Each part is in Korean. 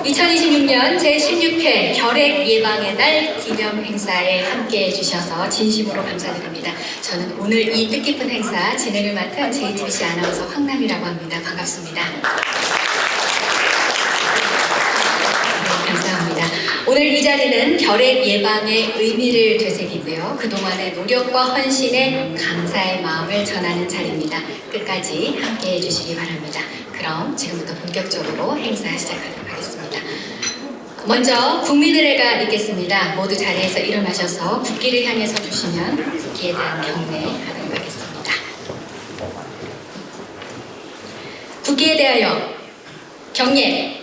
2026년 제16회 결핵 예방의 날 기념 행사에 함께 해주셔서 진심으로 감사드립니다. 저는 오늘 이 뜻깊은 행사 진행을 맡은 JTBC 아나운서 황남이라고 합니다. 반갑습니다. 감사합니다. 오늘 이 자리는 결핵 예방의 의미를 되새기고요. 그동안의 노력과 헌신에 감사의 마음을 전하는 자리입니다. 끝까지 함께 해주시기 바랍니다. 그럼 지금부터 본격적으로 행사 시작하도록 하겠습니다. 먼저 국민의례가 있겠습니다. 모두 자리에서 일어나셔서 국기를 향해 서주시면 국기에 대한 경례하도록 하겠습니다. 국기에 대하여 경례.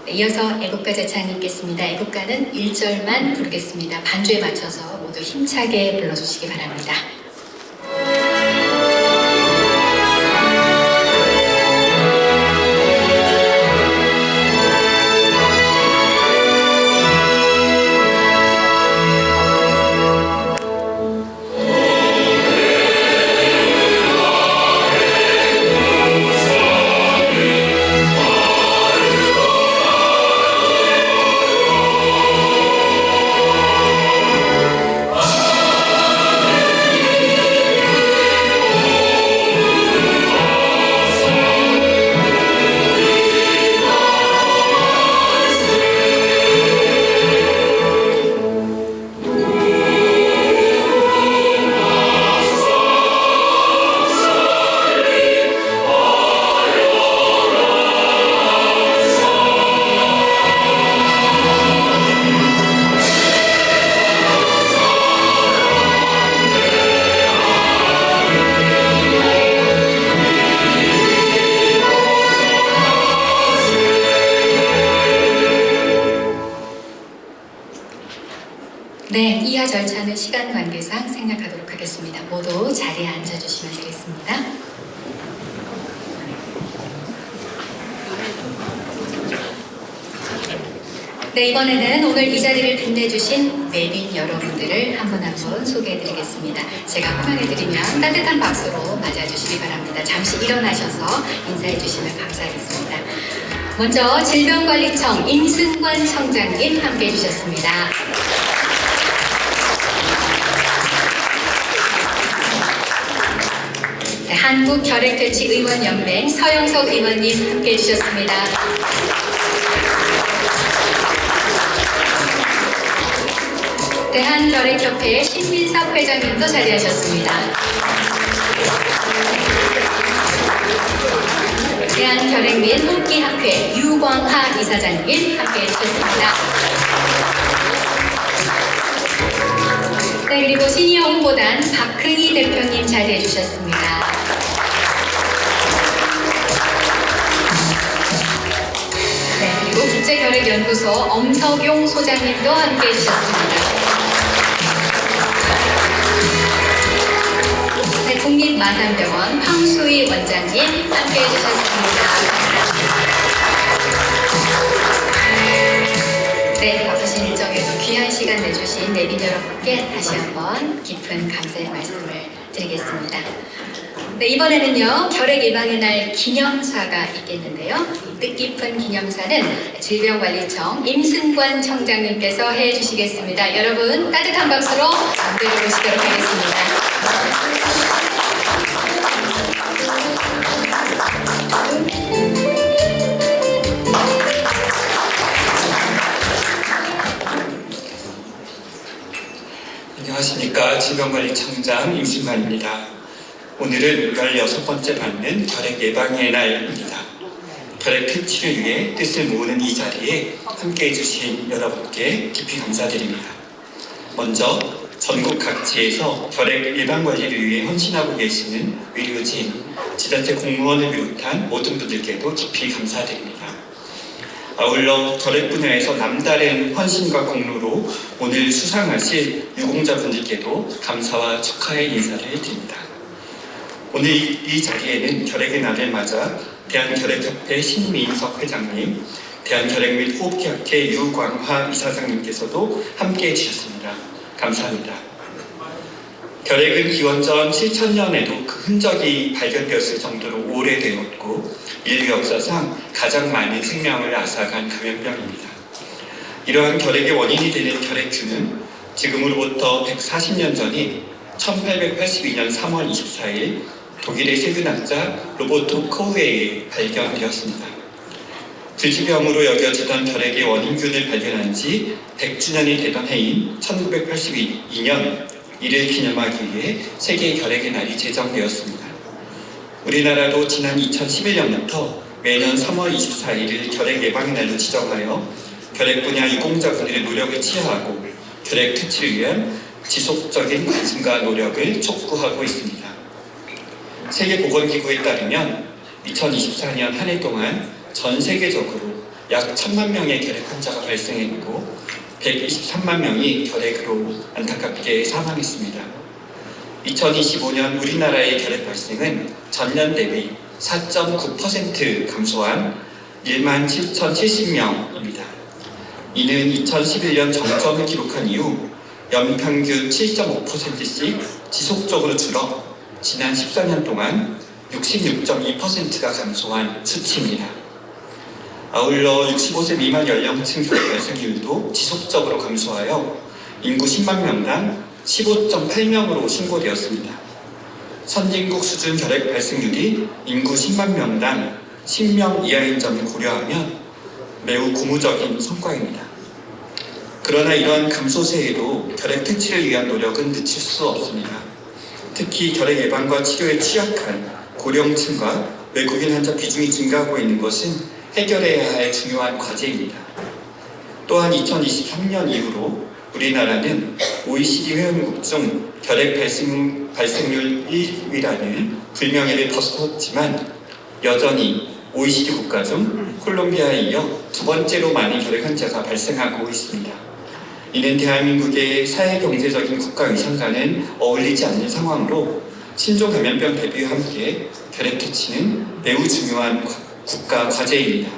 이어서 애국가 제창이 있겠습니다. 애국가는 1절만 부르겠습니다. 반주에 맞춰서 모두 힘차게 불러주시기 바랍니다. 네, 이하 절차는 시간 관계상 생략하도록 하겠습니다. 모두 자리에 앉아주시면 되겠습니다. 네, 이번에는 오늘 이 자리를 빛내주신 내빈 여러분들을 한 분 한 분 소개해드리겠습니다. 제가 호명해드리면 따뜻한 박수로 맞아주시기 바랍니다. 잠시 일어나셔서 인사해주시면 감사하겠습니다. 먼저 질병관리청 임승관 청장님 함께해 주셨습니다. 네, 한국결핵대책의원연맹 서영석 의원님 함께해 주셨습니다. 대한결핵협회 신민석 회장님도 자리하셨습니다. 대한결핵 및 호흡기학회 유광하 이사장님 함께해 주셨습니다. 네, 그리고 시니어 홍보단 박근희 대표님 자리해 주셨습니다. 네, 그리고 국제결핵연구소 엄석용 소장님도 함께해 주셨습니다. 네, 국립마산병원 황수희 원장님 함께해 주셨습니다. 네, 바쁘신 일정에도 귀한 시간 내주신 내빈 여러분께 다시 한번 깊은 감사의 말씀을 드리겠습니다. 네, 이번에는요, 결핵 예방의 날 기념사가 있겠는데요. 이 뜻깊은 기념사는 질병관리청 임승관 청장님께서 해주시겠습니다. 여러분 따뜻한 박수로 무대를 보시도록 하겠습니다. 안녕하십니까. 질병관리청장 임승관입니다. 오늘은 16번째 맞는 결핵 예방의 날입니다. 결핵 퇴치를 위해 뜻을 모으는 이 자리에 함께해 주신 여러분께 깊이 감사드립니다. 먼저 전국 각지에서 결핵 예방 관리를 위해 헌신하고 계시는 의료진, 지자체 공무원을 비롯한 모든 분들께도 깊이 감사드립니다. 아울러 결핵 분야에서 남다른 헌신과 공로로 오늘 수상하실 유공자분들께도 감사와 축하의 인사를 드립니다. 오늘 이 자리에는 결핵의 날을 맞아 대한결핵협회 신민석 회장님, 대한결핵 및 호흡기학회 유광화 이사장님께서도 함께해 주셨습니다. 감사합니다. 결핵은 기원전 7000년에도 그 흔적이 발견되었을 정도로 오래되었고 인류 역사상 가장 많은 생명을 앗아간 감염병입니다. 이러한 결핵의 원인이 되는 결핵균은 지금으로부터 140년 전인 1882년 3월 24일 독일의 세균학자 로버트 코흐에 의해 발견되었습니다. 불치병으로 여겨지던 결핵의 원인균을 발견한 지 100주년이 되던 해인 1982년 이를 기념하기 위해 세계 결핵의 날이 제정되었습니다. 우리나라도 지난 2011년부터 매년 3월 24일을 결핵 예방의 날로 지정하여 결핵 분야 유공자분들의 노력을 치하하고 결핵 퇴치를 위한 지속적인 관심과 노력을 촉구하고 있습니다. 세계보건기구에 따르면 2024년 한 해 동안 전 세계적으로 약 1000만 명의 결핵 환자가 발생했고 123만 명이 결핵으로 안타깝게 사망했습니다. 2025년 우리나라의 결핵 발생은 전년 대비 4.9% 감소한 17,070명입니다. 이는 2011년 정점을 기록한 이후 연평균 7.5%씩 지속적으로 줄어 지난 14년 동안 66.2%가 감소한 수치입니다. 아울러 65세 미만 연령층 결핵 발생률도 지속적으로 감소하여 인구 10만 명당 15.8명으로 신고되었습니다. 선진국 수준 결핵 발생률이 인구 10만 명당 10명 이하인 점을 고려하면 매우 고무적인 성과입니다. 그러나 이러한 감소세에도 결핵 퇴치를 위한 노력은 늦출 수 없습니다. 특히 결핵 예방과 치료에 취약한 고령층과 외국인 환자 비중이 증가하고 있는 것은 해결해야 할 중요한 과제입니다. 또한 2023년 이후로 우리나라는 OECD 회원국 중 결핵 발생률 1위라는 불명예를 벗었지만 여전히 OECD 국가 중 콜롬비아에 이어 두 번째로 많은 결핵 환자가 발생하고 있습니다. 이는 대한민국의 사회경제적인 국가 위상과는 어울리지 않는 상황으로 신종 감염병 대비와 함께 결핵 퇴치는 매우 중요한 국가 과제입니다.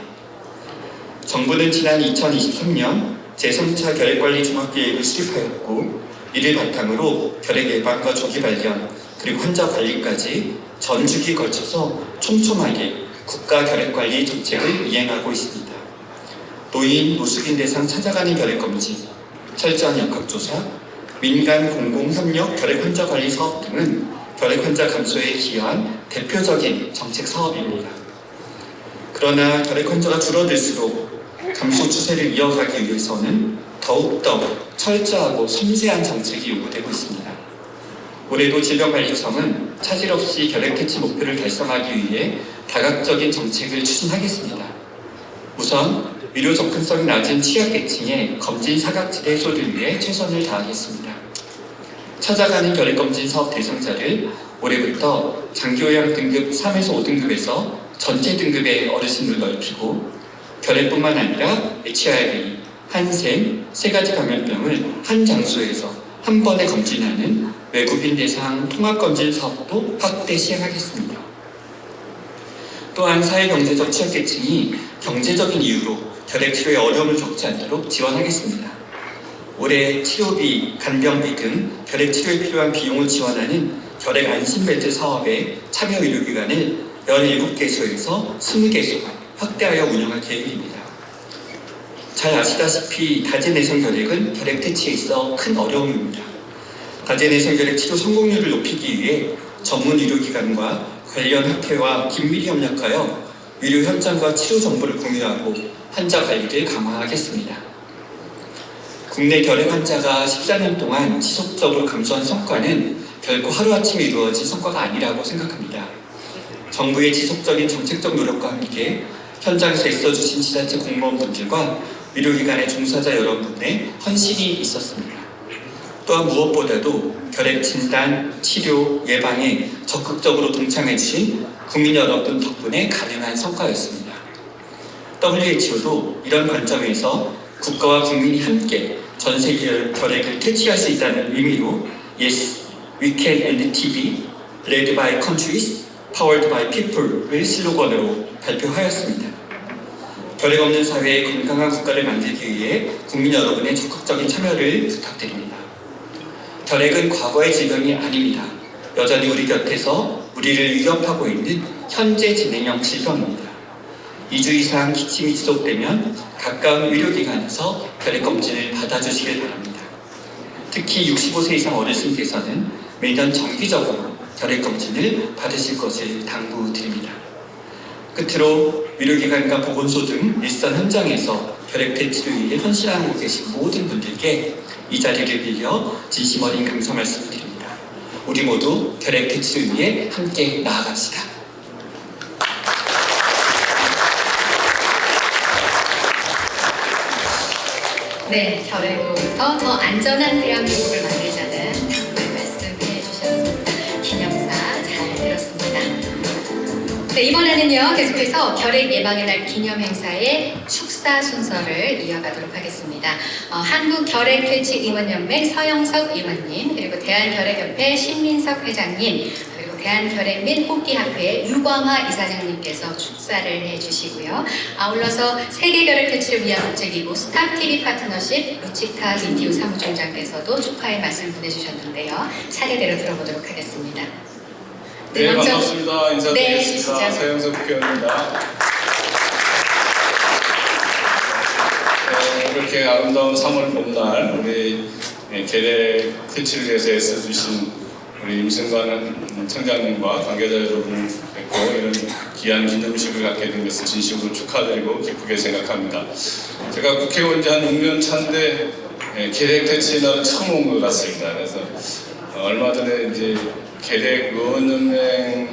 정부는 지난 2023년 제3차 결핵관리 종합계획을 수립하였고 이를 바탕으로 결핵 예방과 조기 발견 그리고 환자 관리까지 전 주기에 걸쳐서 촘촘하게 국가 결핵관리 정책을 이행하고 있습니다. 노인, 노숙인 대상 찾아가는 결핵검진, 철저한 역학조사, 민간 공공협력 결핵 환자 관리 사업 등은 결핵 환자 감소에 기여한 대표적인 정책 사업입니다. 그러나 결핵 환자가 줄어들수록 감소 추세를 이어가기 위해서는 더욱더 철저하고 섬세한 정책이 요구되고 있습니다. 올해도 질병관리청은 차질 없이 결핵 퇴치 목표를 달성하기 위해 다각적인 정책을 추진하겠습니다. 우선 의료 접근성이 낮은 취약계층의 검진 사각지대 해소를 위해 최선을 다하겠습니다. 찾아가는 결핵검진 사업 대상자를 올해부터 장기요양 등급 3에서 5등급에서 전체 등급의 어르신으로 넓히고 결핵뿐만 아니라 HIV, 한센, 세 가지 감염병을 한 장소에서 한 번에 검진하는 외국인 대상 통합검진 사업도 확대 시행하겠습니다. 또한 사회경제적 취약계층이 경제적인 이유로 결핵 치료에 어려움을 겪지 않도록 지원하겠습니다. 올해 치료비, 간병비 등 결핵 치료에 필요한 비용을 지원하는 결핵 안심벨트 사업의 참여 의료기관을 17개소에서 20개소가 확대하여 운영할 계획입니다. 잘 아시다시피 다제내성 결핵은 결핵 퇴치에 있어 큰 어려움입니다. 다제내성 결핵 치료 성공률을 높이기 위해 전문 의료기관과 관련 학회와 긴밀히 협력하여 의료 현장과 치료 정보를 공유하고 환자 관리를 강화하겠습니다. 국내 결핵 환자가 14년 동안 지속적으로 감소한 성과는 결코 하루아침에 이루어진 성과가 아니라고 생각합니다. 정부의 지속적인 정책적 노력과 함께 현장에서 있어주신 지자체 공무원분들과 의료기관의 종사자 여러분의 헌신이 있었습니다. 또한 무엇보다도 결핵 진단, 치료, 예방에 적극적으로 동참해주신 국민 여러분 덕분에 가능한 성과였습니다. WHO도 이런 관점에서 국가와 국민이 함께 전 세계 결핵을 퇴치할 수 있다는 의미로 Yes, we can end TB, led by countries, powered by people을 슬로건으로 발표하였습니다. 결핵 없는 사회의 건강한 국가를 만들기 위해 국민 여러분의 적극적인 참여를 부탁드립니다. 결핵은 과거의 질병이 아닙니다. 여전히 우리 곁에서 우리를 위협하고 있는 현재 진행형 질병입니다. 2주 이상 기침이 지속되면 가까운 의료기관에서 결핵 검진을 받아주시길 바랍니다. 특히 65세 이상 어르신께서는 매년 정기적으로 결핵 검진을 받으실 것을 당부드립니다. 끝으로 의료기관과 보건소 등 일선 현장에서 결핵 퇴치를 위해 헌신하고 계신 모든 분들께 이 자리를 빌려 진심 어린 감사 말씀드립니다. 우리 모두 결핵 퇴치를 위해 함께 나아갑시다. 네, 결핵으로부터 더 안전한 대한민국을 만들자는 당부의 말씀해 주셨습니다. 기념사 잘 들었습니다. 네, 이번에는요, 계속해서 결핵 예방의 날 기념 행사의 축사 순서를 이어가도록 하겠습니다. 한국결핵퇴치의원연맹 서영석 의원님, 그리고 대한결핵협회 신민석 회장님, 그리고 대한결핵 및 호흡기학회 유광화 이사장님께서 축사를 해주시고요. 아울러서 세계결핵퇴치를 위한 국제기구 스탑TV 파트너십 루치타 민티우 사무총장께서도 축하의 말씀을 보내주셨는데요. 차례대로 들어보도록 하겠습니다. 네, 반갑습니다. 인사드리겠습니다. 네, 서영석 국회의원입니다. 이렇게 아름다운 3월 봄날 우리 결핵 퇴치를 위해서 애써주신 우리 임승관 청장님과 관계자 여러분을 뵙고 이런 귀한 기념식을 갖게 된 것을 진심으로 축하드리고 기쁘게 생각합니다. 제가 국회의원 지 한 6년 차인데 결핵 퇴치 날은 처음 온 것 같습니다. 그래서 얼마 전에 이제 결핵 의원연맹에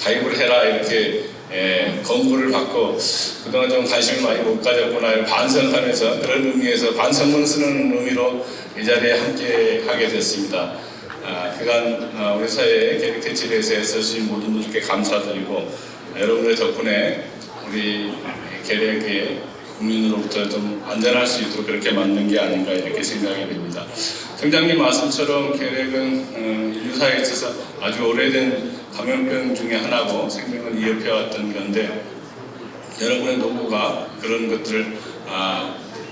가입을 해라 이렇게 권고를 받고 그동안 좀 관심을 많이 못 가졌구나 반성하면서 그런 의미에서 반성문 쓰는 의미로 이 자리에 함께 하게 됐습니다. 그간 우리 사회에 결핵 퇴치를 위해서 애써주신 모든 분들께 감사드리고 여러분의 덕분에 우리 결핵의 국민으로부터 좀 안전할 수 있도록 그렇게 만든 게 아닌가 이렇게 생각이 됩니다. 청장님 말씀처럼 결핵은 인류사에 있어서 아주 오래된 감염병 중에 하나고 생명을 이어펴왔던 건데 여러분의 노고가 그런 것들을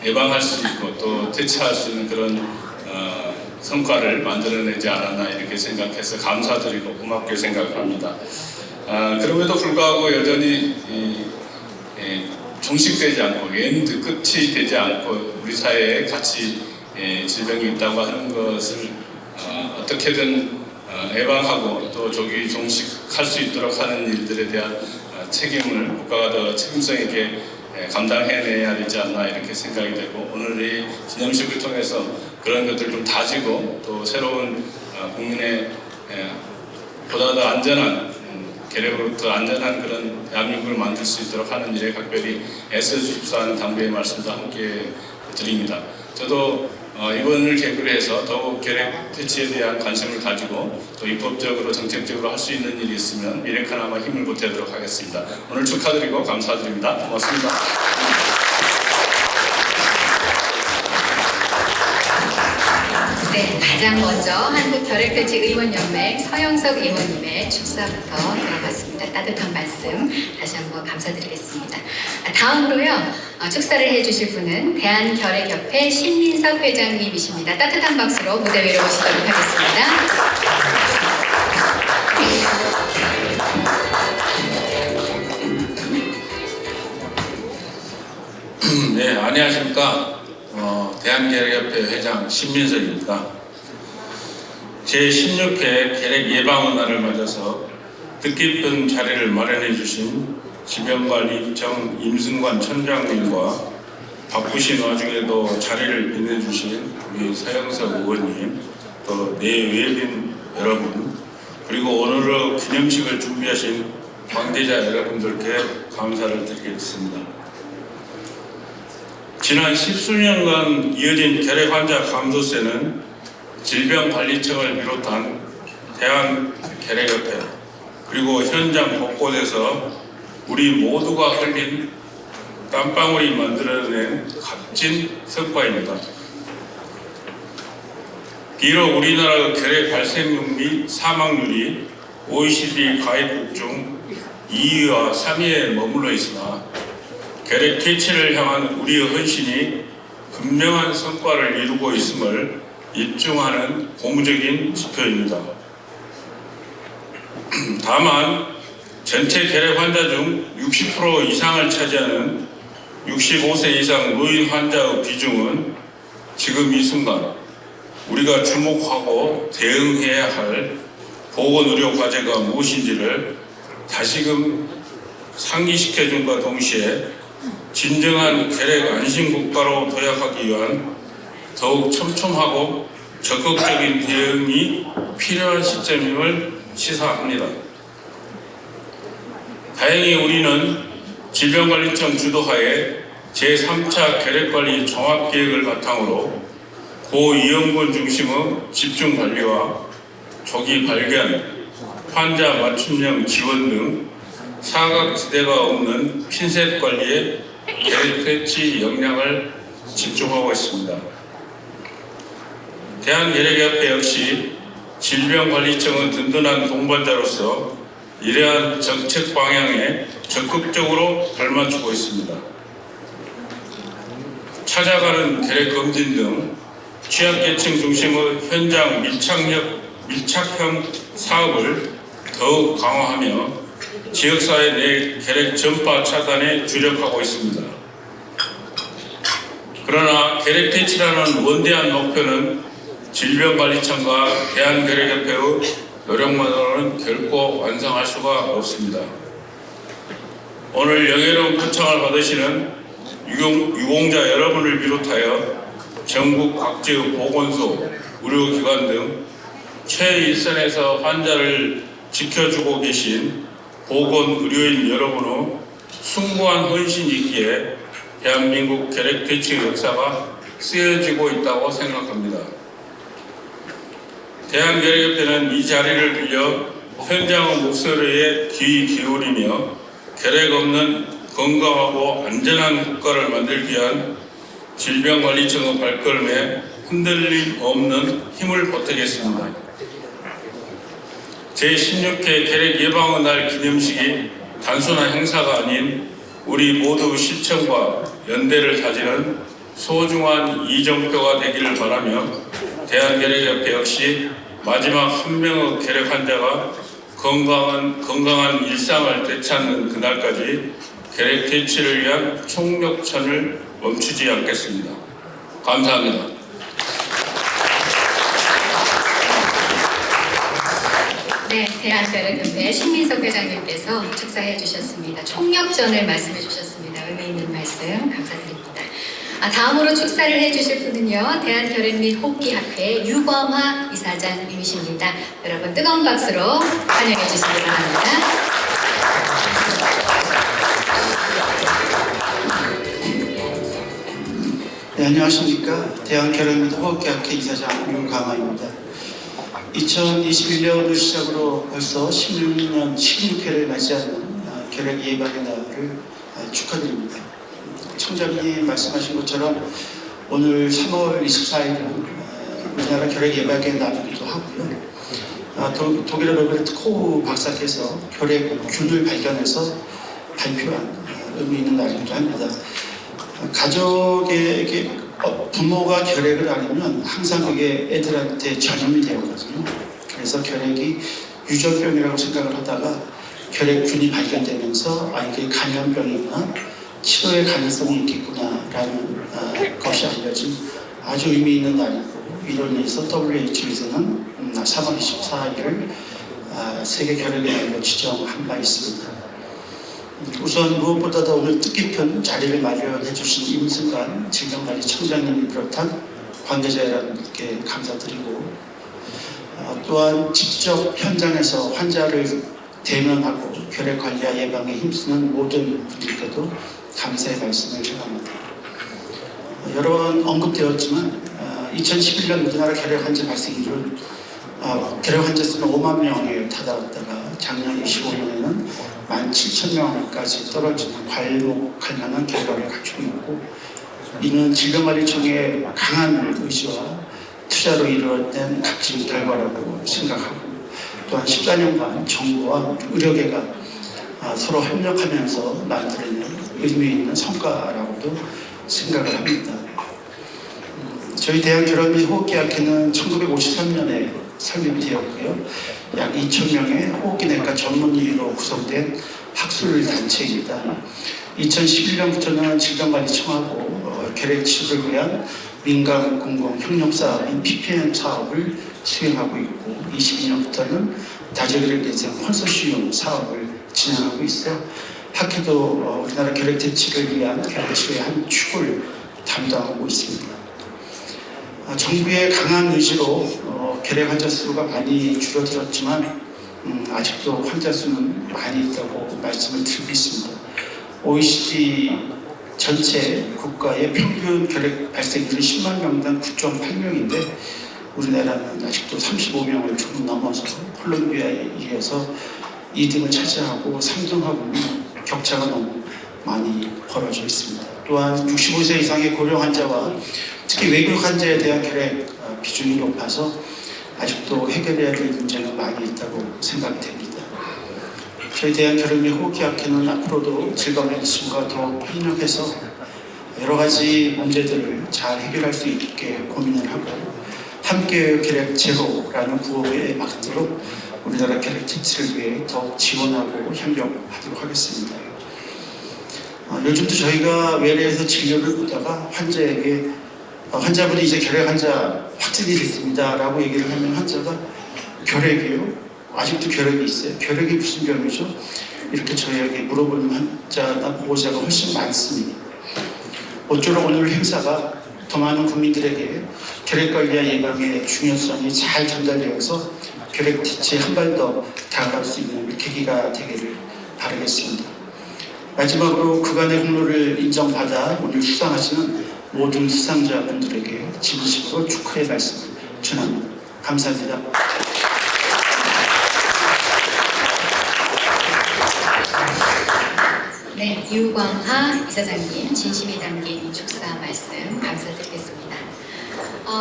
예방할 수 있고 또 퇴치할 수 있는 그런 성과를 만들어내지 않았나 이렇게 생각해서 감사드리고 고맙게 생각합니다. 그럼에도 불구하고 여전히 종식되지 않고 엔드 끝이 되지 않고 우리 사회에 같이 질병이 있다고 하는 것을 어떻게든 예방하고 또 조기 종식할 수 있도록 하는 일들에 대한 책임을 국가가 더 책임성 있게 감당해내야 되지 않나 이렇게 생각이 되고 오늘 이 기념식을 통해서 그런 것들을 좀 다지고 또 새로운 국민의 보다 더 안전한 결핵으로부터 안전한 그런 대한민국을 만들 수 있도록 하는 일에 각별히 애써주십사 하는 당부의 말씀도 함께 드립니다. 저도 이번을 계기로 해서 더욱 결핵 퇴치에 대한 관심을 가지고 또 입법적으로 정책적으로 할 수 있는 일이 있으면 미래카나마 힘을 보태도록 하겠습니다. 오늘 축하드리고 감사드립니다. 고맙습니다. 네, 가장 먼저 한국결핵퇴치의원연맹 서영석 의원님의 축사부터 들어봤습니다. 따뜻한 말씀 다시 한번 감사드리겠습니다. 다음으로요, 축사를 해주실 분은 대한결핵협회 신민석 회장님이십니다. 따뜻한 박수로 무대 위로 모시도록 하겠습니다. 네, 안녕하십니까. 대한결핵협회 회장 신민석입니다. 제16회 결핵 예방의 날을 맞아서 뜻깊은 자리를 마련해 주신 질병관리청 임승관 천장님과 바쁘신 와중에도 자리를 빛내주신 우리 서영석 의원님, 또 내외빈 여러분, 그리고 오늘의 기념식을 준비하신 관계자 여러분들께 감사를 드리겠습니다. 지난 10수년간 이어진 결핵 환자 감소세는 질병관리청을 비롯한 대한결핵협회 그리고 현장 곳곳에서 우리 모두가 흘린 땀방울이 만들어낸 값진 성과입니다. 비록 우리나라 결핵 발생률 및 사망률이 OECD 가입국 중 2위와 3위에 머물러 있으나 결핵 퇴치를 향한 우리의 헌신이 분명한 성과를 이루고 있음을 입증하는 고무적인 지표입니다. 다만 전체 결핵 환자 중 60% 이상을 차지하는 65세 이상 노인 환자의 비중은 지금 이 순간 우리가 주목하고 대응해야 할 보건의료 과제가 무엇인지를 다시금 상기시켜준과 동시에 진정한 결핵 안심국가로 도약하기 위한 더욱 촘촘하고 적극적인 대응이 필요한 시점임을 시사합니다. 다행히 우리는 질병관리청 주도하에 제3차 결핵관리 종합계획을 바탕으로 고위험군 중심의 집중관리와 조기 발견, 환자 맞춤형 지원 등 사각지대가 없는 핀셋 관리에 결핵 퇴치 역량을 집중하고 있습니다. 대한결핵협회 역시 질병관리청의 든든한 동반자로서 이러한 정책 방향에 적극적으로 발맞추고 있습니다. 찾아가는 결핵 검진 등 취약계층 중심의 현장 밀착형 사업을 더욱 강화하며 지역사회 내 결핵 전파 차단에 주력하고 있습니다. 그러나 결핵 퇴치라는 원대한 목표는 질병관리청과 대한결핵협회의 노력만으로는 결코 완성할 수가 없습니다. 오늘 영예로운 표창을 받으시는 유공자 여러분을 비롯하여 전국 각지의 보건소, 의료기관 등 최일선에서 환자를 지켜주고 계신 보건의료인 여러분의 숭고한 헌신이 있기에 대한민국 결핵 퇴치 역사가 쓰여지고 있다고 생각합니다. 대한결핵협회는 이 자리를 빌려 현장의 목소리에 귀 기울이며 결핵 없는 건강하고 안전한 국가를 만들기 위한 질병관리청의 발걸음에 흔들림 없는 힘을 보태겠습니다. 제16회 결핵 예방의 날 기념식이 단순한 행사가 아닌 우리 모두의 실천과 연대를 다지는 소중한 이정표가 되기를 바라며 대한결핵협회 역시 마지막 한 명의 결핵 환자가 건강한 일상을 되찾는 그날까지 결핵 퇴치를 위한 총력전을 멈추지 않겠습니다. 감사합니다. 네, 대한결핵협회 신민석 회장님께서 축사해 주셨습니다. 총력전을 말씀해 주셨습니다. 의미 있는 말씀 감사드립니다. 다음으로 축사를 해주실 분은요, 대한결핵 및 호흡기학회 유범화 이사장님이십니다. 여러분 뜨거운 박수로 환영해 주시기 바랍니다. 네, 안녕하십니까. 대한결핵 및 호흡기학회 이사장 윤강화입니다. 2021년을 시작으로 벌써 16년 16회를 맞이하는 결핵 예방의 날을 축하드립니다. 청장님 말씀하신 것처럼 오늘 3월 24일은 우리나라 결핵 예방의 날이기도 하고요. 독일의 로베르트 코우 박사께서 결핵균을 발견해서 발표한 의미 있는 날이기도 합니다. 가족에게 부모가 결핵을 앓으면 항상 그게 애들한테 전염이 되거든요. 그래서 결핵이 유전병이라고 생각을 하다가 결핵균이 발견되면서 이게 감염병이구나, 치료의 가능성이 있겠구나라는 것이 알려진 아주 의미 있는 날이고, 이로 인해서 WHO에서는 3월 24일을 세계 결핵의 날로 지정한 바 있습니다. 우선 무엇보다도 오늘 뜻깊은 자리를 마련해 주신 임승관 질병관리청장님을 비롯한 관계자 여러분께 감사드리고, 또한 직접 현장에서 환자를 대면하고 결핵 관리와 예방에 힘쓰는 모든 분들께도 감사의 말씀을 전합니다. 여러 번 언급되었지만 2011년 우리나라 결핵 환자 발생률은 결핵 환자 수는 5만 명에 다다랐다가 작년 25년에는 17,000명까지 떨어지는 괄목할 만한 결과를 갖추고 있고, 이는 질병관리청의 강한 의지와 투자로 이루어진 값진 결과라고 생각하고, 또한 14년간 정부와 의료계가 서로 협력하면서 만들어낸 의미 있는 성과라고도 생각을 합니다. 저희 대한결핵 및 호흡기학회는 1953년에 설립이 되었고요. 약 2,000명의 호흡기내과 전문의로 구성된 학술 단체입니다. 2011년부터는 질병관리청하고 결핵 치료를 위한 민간 공공 협력사업인 PPM 사업을 수행하고 있고, 22년부터는 다재결핵 예방 컨소시엄 사업을 진행하고 있어 학회도 우리나라 결핵 대책을 위한 결핵 치료의 한 축을 담당하고 있습니다. 정부의 강한 의지로 결핵 환자 수가 많이 줄어들었지만 아직도 환자 수는 많이 있다고 말씀을 드리고 있습니다. OECD 전체 국가의 평균 결핵 발생률은 10만 명당 9.8명인데 우리나라는 아직도 35명을 조금 넘어서 콜롬비아에 이어서 2등을 차지하고 3등하고는 격차가 너무 많이 벌어져 있습니다. 또한 65세 이상의 고령 환자와 특히 외국 환자에 대한 결핵 비중이 높아서 아직도 해결해야 될 문제가 많이 있다고 생각이 됩니다. 저희 대한결핵 및 호흡기학회는 앞으로도 질병관리청과 더욱 협력해서 여러 가지 문제들을 잘 해결할 수 있게 고민을 하고, 함께 결핵 제로라는 구호에 맞도록 우리나라 결핵 퇴치를 위해 더욱 지원하고 협력하도록 하겠습니다. 요즘도 저희가 외래에서 진료를 보다가 환자분이 이제 결핵 환자 확진이 됐습니다 라고 얘기를 하면 환자가 결핵이요? 아직도 결핵이 있어요? 결핵이 무슨 병이죠? 이렇게 저희에게 물어보는 환자나 보호자가 훨씬 많습니다. 모쪼록 오늘 행사가 더 많은 국민들에게 결핵 관리와 예방의 중요성이 잘 전달되어서 결핵 퇴치에 한 발 더 다가갈 수 있는 계기가 되기를 바라겠습니다. 마지막으로 그간의 공로를 인정받아 오늘 수상하시는 모든 수상자분들에게 진심으로 축하의 말씀을 전합니다. 감사합니다. 네, 유광하 이사장님 진심이 담긴 축사 말씀 감사드리겠습니다.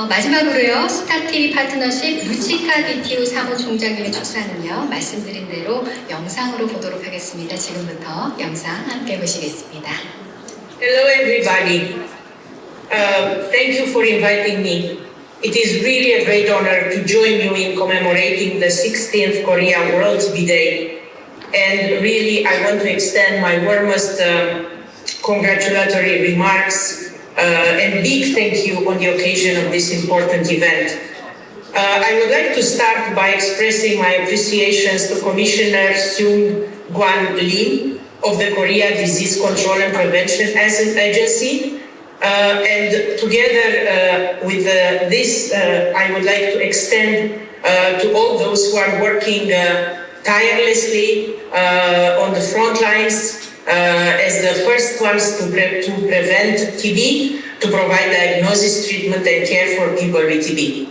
마지막으로요, 스타TV 파트너십 루치카 DTU 사무총장님의 축사는요, 말씀드린 대로 영상으로 보도록 하겠습니다. 지금부터 영상 함께 보시겠습니다. Hello everybody. Thank you for inviting me. It is really a great honor to join you in commemorating the 16th Korea World TB Day. And really, I want to extend my warmest congratulatory remarks and big thank you on the occasion of this important event. I would like to start by expressing my appreciations to Commissioner Seung Gwan Lim of the Korea Disease Control and Prevention Agency. And together with this, I would like to extend to all those who are working tirelessly on the front lines as the first ones to prevent TB, to provide diagnosis, treatment and care for people with TB.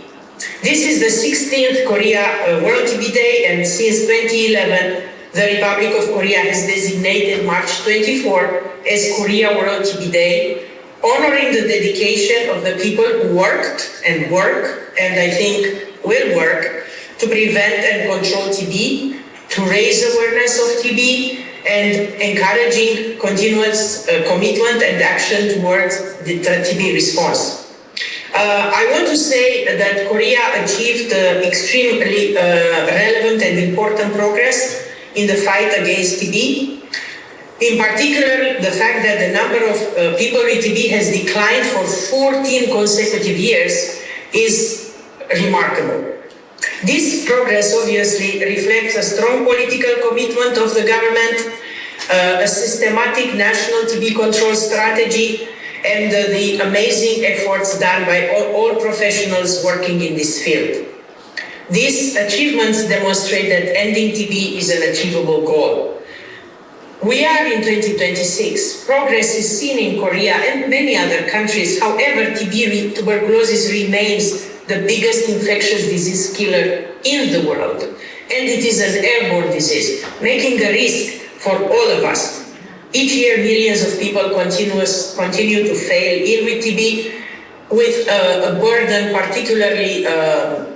This is the 16th Korea World TB Day, and since 2011, the Republic of Korea has designated March 24 as Korea World TB Day, honoring the dedication of the people who worked and work, and I think will work, to prevent and control TB, to raise awareness of TB, and encouraging continuous commitment and action towards the TB response. I want to say that Korea achieved extremely relevant and important progress in the fight against TB. In particular, the fact that the number of people with TB has declined for 14 consecutive years is remarkable. This progress obviously reflects a strong political commitment of the government, a systematic national TB control strategy, and the amazing efforts done by all professionals working in this field. These achievements demonstrate that ending TB is an achievable goal. We are in 2026. Progress is seen in Korea and many other countries. However, tuberculosis remains the biggest infectious disease killer in the world. And it is an airborne disease, making a risk for all of us. Each year, millions of people continue to fail ill with TB, with a burden particularly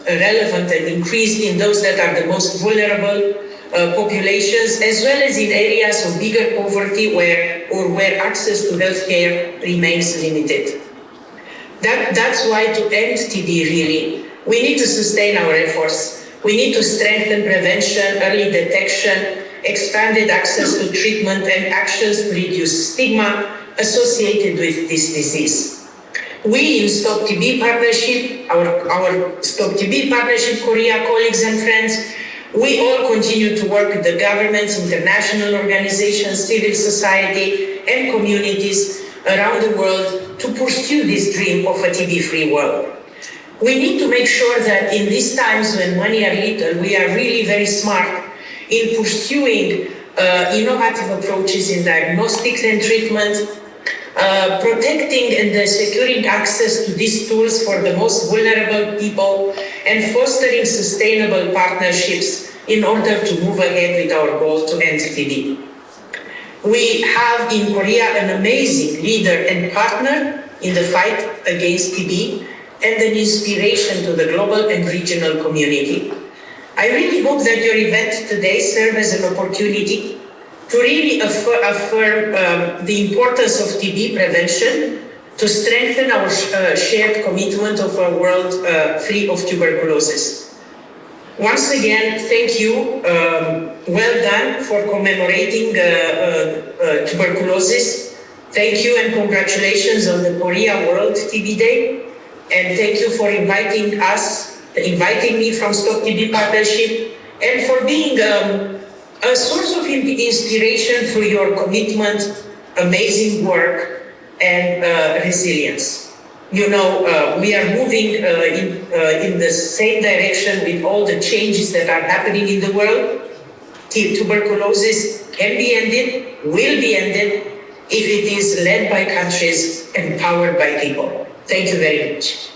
relevant and increased in those that are the most vulnerable populations, as well as in areas of bigger poverty where access to healthcare remains limited. That's why to end TB really, we need to sustain our efforts. We need to strengthen prevention, early detection, expanded access to treatment, and actions to reduce stigma associated with this disease. We in Stop TB Partnership, our Stop TB Partnership Korea colleagues and friends, we all continue to work with the governments, international organizations, civil society, and communities around the world to pursue this dream of a TB-free world. We need to make sure that in these times when money are little, we are really very smart in pursuing innovative approaches in diagnostics and treatment, protecting and securing access to these tools for the most vulnerable people, and fostering sustainable partnerships in order to move ahead with our goal to end TB. We have in Korea an amazing leader and partner in the fight against TB and an inspiration to the global and regional community. I really hope that your event today serves as an opportunity to really affirm the importance of TB prevention, to strengthen our shared commitment of a world free of tuberculosis. Once again, thank you. Well done for commemorating tuberculosis. Thank you and congratulations on the Korea World TB Day. And thank you for inviting me from Stop TB Partnership, and for being a source of inspiration through your commitment, amazing work, and resilience. You know, we are moving in the same direction with all the changes that are happening in the world. Tuberculosis can be ended, will be ended, if it is led by countries and powered by people. Thank you very much.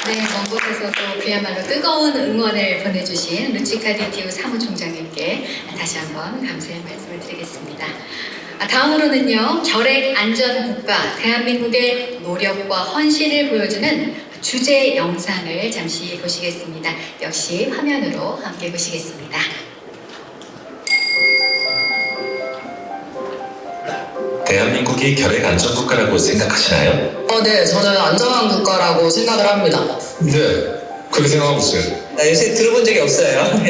네, 먼 곳에서도 그야말로 뜨거운 응원을 보내주신 루치카 DTU 사무총장님께 다시 한번 감사의 말씀을 드리겠습니다. 다음으로는요, 결핵 안전 국가 대한민국의 노력과 헌신을 보여주는 주제 영상을 잠시 보시겠습니다. 역시 화면으로 함께 보시겠습니다. 대한민국이 결핵 안전 국가라고 생각하시나요? 네, 저는 안전한 국가라고 생각을 합니다. 네, 그렇게 생각하고 있어요. 나 요새 들어본 적이 없어요.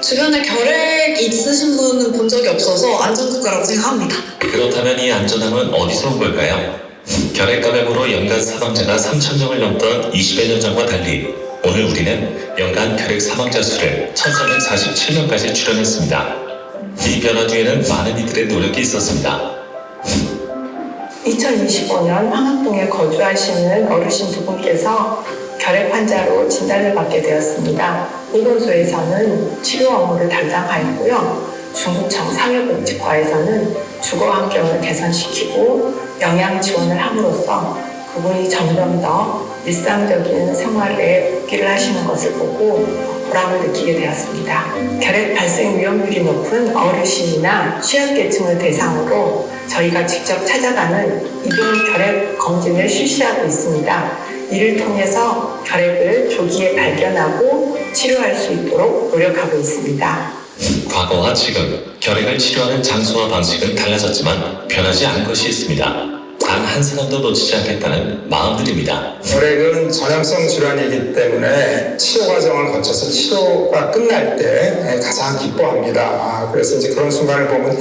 주변에 결핵 있으신 분은 본 적이 없어서 안전 국가라고 생각합니다. 그렇다면 이 안전함은 어디서 온 걸까요? 결핵 감염으로 연간 사망자가 3,000명을 넘던 20여 년 전과 달리 오늘 우리는 연간 결핵 사망자 수를 1,347명까지 줄여냈습니다. 이 변화 뒤에는 많은 이들의 노력이 있었습니다. 2025년 황학동에 거주하시는 어르신 두 분께서 결핵 환자로 진단을 받게 되었습니다. 보건소에서는 치료 업무를 담당하였고요. 중구청 사회복지과에서는 주거 환경을 개선시키고 영양 지원을 함으로써 그분이 점점 더 일상적인 생활에 복귀를 하시는 것을 보고 보람을 느끼게 되었습니다. 결핵 발생 위험률이 높은 어르신이나 취약계층을 대상으로 저희가 직접 찾아가는 이동 결핵 검진을 실시하고 있습니다. 이를 통해서 결핵을 조기에 발견하고 치료할 수 있도록 노력하고 있습니다. 과거와 지금 결핵을 치료하는 장소와 방식은 달라졌지만 변하지 않은 것이 있습니다. 단 한 사람도 놓치지 않겠다는 마음들입니다. 결핵은 전염성 질환이기 때문에 치료 과정을 거쳐서 치료가 끝날 때 가장 기뻐합니다. 그래서 이제 그런 순간을 보면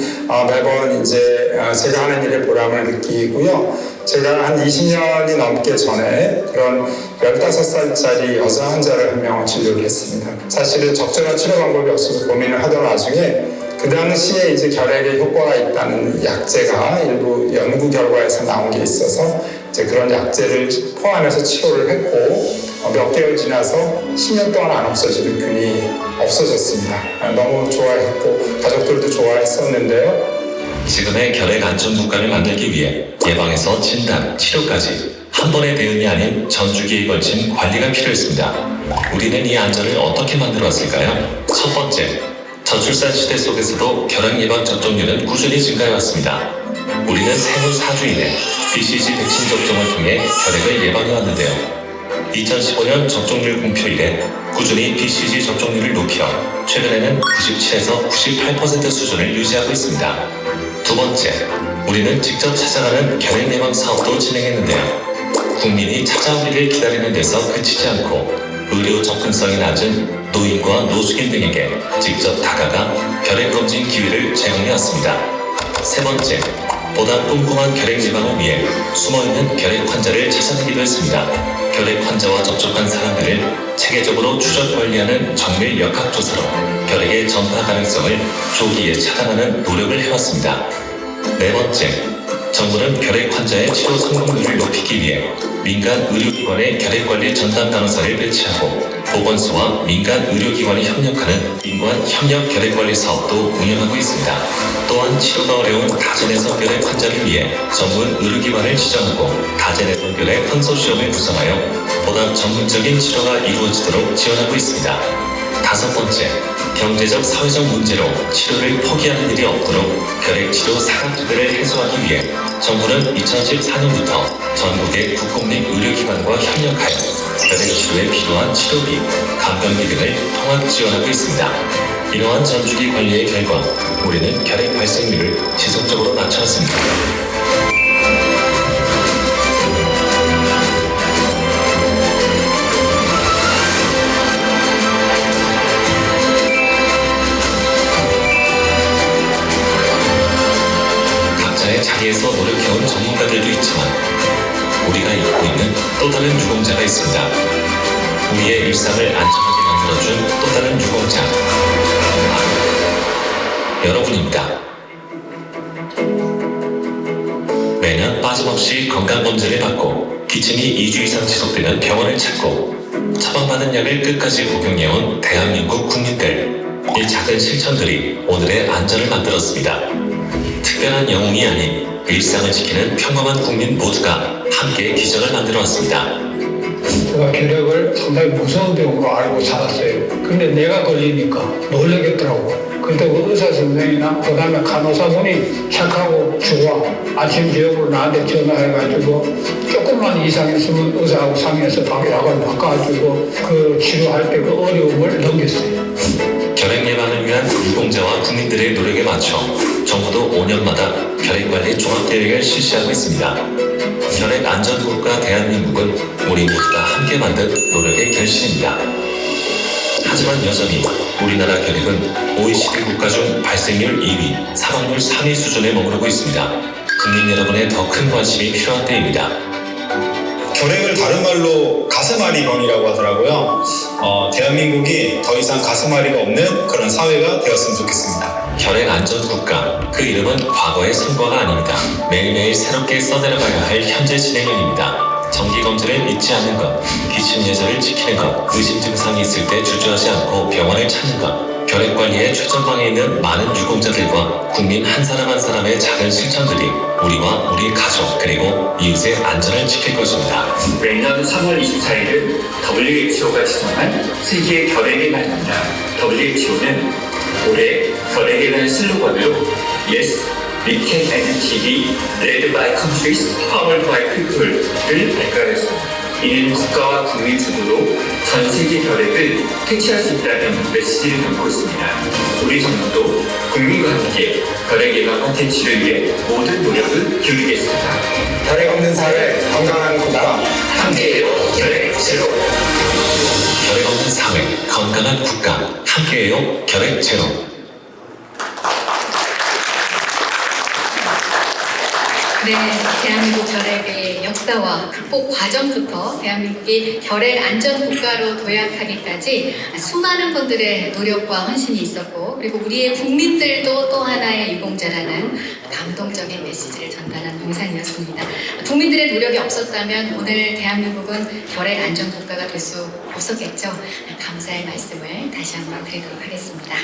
매번 이제 제가 하는 일에 보람을 느끼고요. 제가 한 20년이 넘게 전에 그런 15살짜리 여자 환자를 한 명을 진료를 했습니다. 사실은 적절한 치료 방법이 없어서 고민을 하던 와중에 그 당시에 이제 결핵에 효과가 있다는 약제가 일부 연구 결과에서 나온 게 있어서 이제 그런 약제를 포함해서 치료를 했고 몇 개월 지나서 10년 동안 안 없어지는 균이 없어졌습니다. 너무 좋아했고 가족들도 좋아했었는데요. 지금의 결핵 안전 국가를 만들기 위해 예방에서 진단, 치료까지 한 번의 대응이 아닌 전주기에 걸친 관리가 필요했습니다. 우리는 이 안전을 어떻게 만들어왔을까요? 첫 번째, 저출산 시대 속에서도 결핵 예방 접종률은 꾸준히 증가해왔습니다. 우리는 생후 4주 이내 BCG 백신 접종을 통해 결핵을 예방해왔는데요. 2015년 접종률 공표 이래 꾸준히 BCG 접종률을 높여 최근에는 97에서 98% 수준을 유지하고 있습니다. 두 번째, 우리는 직접 찾아가는 결핵 예방 사업도 진행했는데요. 국민이 찾아오기를 기다리는 데서 그치지 않고 의료 접근성이 낮은 노인과 노숙인 등에게 직접 다가가 결핵 검진 기회를 제공해왔습니다. 세 번째, 보다 꼼꼼한 결핵 예방을 위해 숨어있는 결핵 환자를 찾아내기도 했습니다. 결핵 환자와 접촉한 사람들을 체계적으로 추적 관리하는 정밀 역학조사로 결핵의 전파 가능성을 조기에 차단하는 노력을 해왔습니다. 네 번째, 정부는 결핵 환자의 치료 성공률을 높이기 위해 민간 의료기관의 결핵관리 전담 간호사를 배치하고 보건소와 민간 의료기관이 협력하는 민관 협력 결핵관리 사업도 운영하고 있습니다. 또한 치료가 어려운 다제내성 결핵 환자를 위해 전문 의료기관을 지정하고 다제내성 결핵 컨소시엄을 구성하여 보다 전문적인 치료가 이루어지도록 지원하고 있습니다. 다섯 번째, 경제적 사회적 문제로 치료를 포기하는 일이 없도록 결핵 치료 사각지대를 해소하기 위해 정부는 2014년부터 전국의 국공립 의료기관과 협력하여 결핵 치료에 필요한 치료비, 감염비 등을 통합 지원하고 있습니다. 이러한 전주기 관리의 결과 우리는 결핵 발생률을 지속적으로 낮췄습니다. 자리에서 노력해온 전문가들도 있지만 우리가 잊고 있는 또 다른 유공자가 있습니다. 우리의 일상을 안전하게 만들어준 또 다른 유공자, 여러분입니다. 매년 빠짐없이 건강검진을 받고 기침이 2주 이상 지속되면 병원을 찾고 처방받은 약을 끝까지 복용해온 대한민국 국민들, 이 작은 실천들이 오늘의 안전을 만들었습니다. 특별한 영웅이 아닌 일상을 지키는 평범한 국민 모두가 함께 기적을 만들어왔습니다. 제가 결핵을 상당히 무서운 병으로 알고 살았어요. 근데 내가 걸리니까 놀라겠더라고. 그때 의사 선생이나 그다음에 간호사분이 착하고 좋아. 아침 저녁으로 나한테 전화해가지고 조금만 이상 있으면 의사하고 상의해서 약을 바꿔가지고 그 치료할 때 그 어려움을 넘겼어요. 결핵 예방을 위한 유공자와 국민들의 노력에 맞춰 정부도 5년마다 결핵관리 종합계획을 실시하고 있습니다. 결핵 안전국가 대한민국은 우리 모두가 함께 만든 노력의 결실입니다. 하지만 여전히 우리나라 결핵은 OECD 국가 중 발생률 2위, 사망률 3위 수준에 머무르고 있습니다. 국민 여러분의 더 큰 관심이 필요한 때입니다. 결핵을 다른 말로 가슴앓이병이라고 하더라고요. 대한민국이 더 이상 가슴앓이가 없는 그런 사회가 되었으면 좋겠습니다. 결핵 안전 국가, 그 이름은 과거의 성과가 아닙니다. 매일매일 새롭게 써내려가야 할 현재 진행형입니다. 정기검진을 잊지 않는 것, 기침 예절을 지키는 것, 의심 증상이 있을 때 주저하지 않고 병원을 찾는 것, 결핵관리의 최전방에 있는 많은 유공자들과 국민 한 사람 한 사람의 작은 실천들이 우리와 우리 가족 그리고 이웃의 안전을 지킬 것입니다. 매년 3월 24일은 WHO가 지정한 세계 결핵의 날입니다. WHO는 올해 결핵에 대한 슬로건으로 Yes, we can end TB, led by countries, powered by people를 발표하였습니다. 이는 국가와 국민 주도로 전 세계 결핵을 퇴치할 수 있다는 메시지를 담고 있습니다. 우리 정부도 국민과 함께 결핵 예방 콘텐츠를 위해 모든 노력을 기울이겠습니다. 결핵 없는 사회, 건강한 국가, 함께해요. 결핵 제로. 결핵 없는 사회, 건강한 국가, 함께해요. 결핵 제로. 네, 대한민국 결핵의 역사와 극복 과정부터 대한민국이 결핵 안전 국가로 도약하기까지 수많은 분들의 노력과 헌신이 있었고, 그리고 우리의 국민들도 또 하나의 유공자라는 감동적인 메시지를 전달한 영상이었습니다. 국민들의 노력이 없었다면 오늘 대한민국은 결핵 안전 국가가 될 수 없었겠죠. 감사의 말씀을 다시 한번 드리도록 하겠습니다.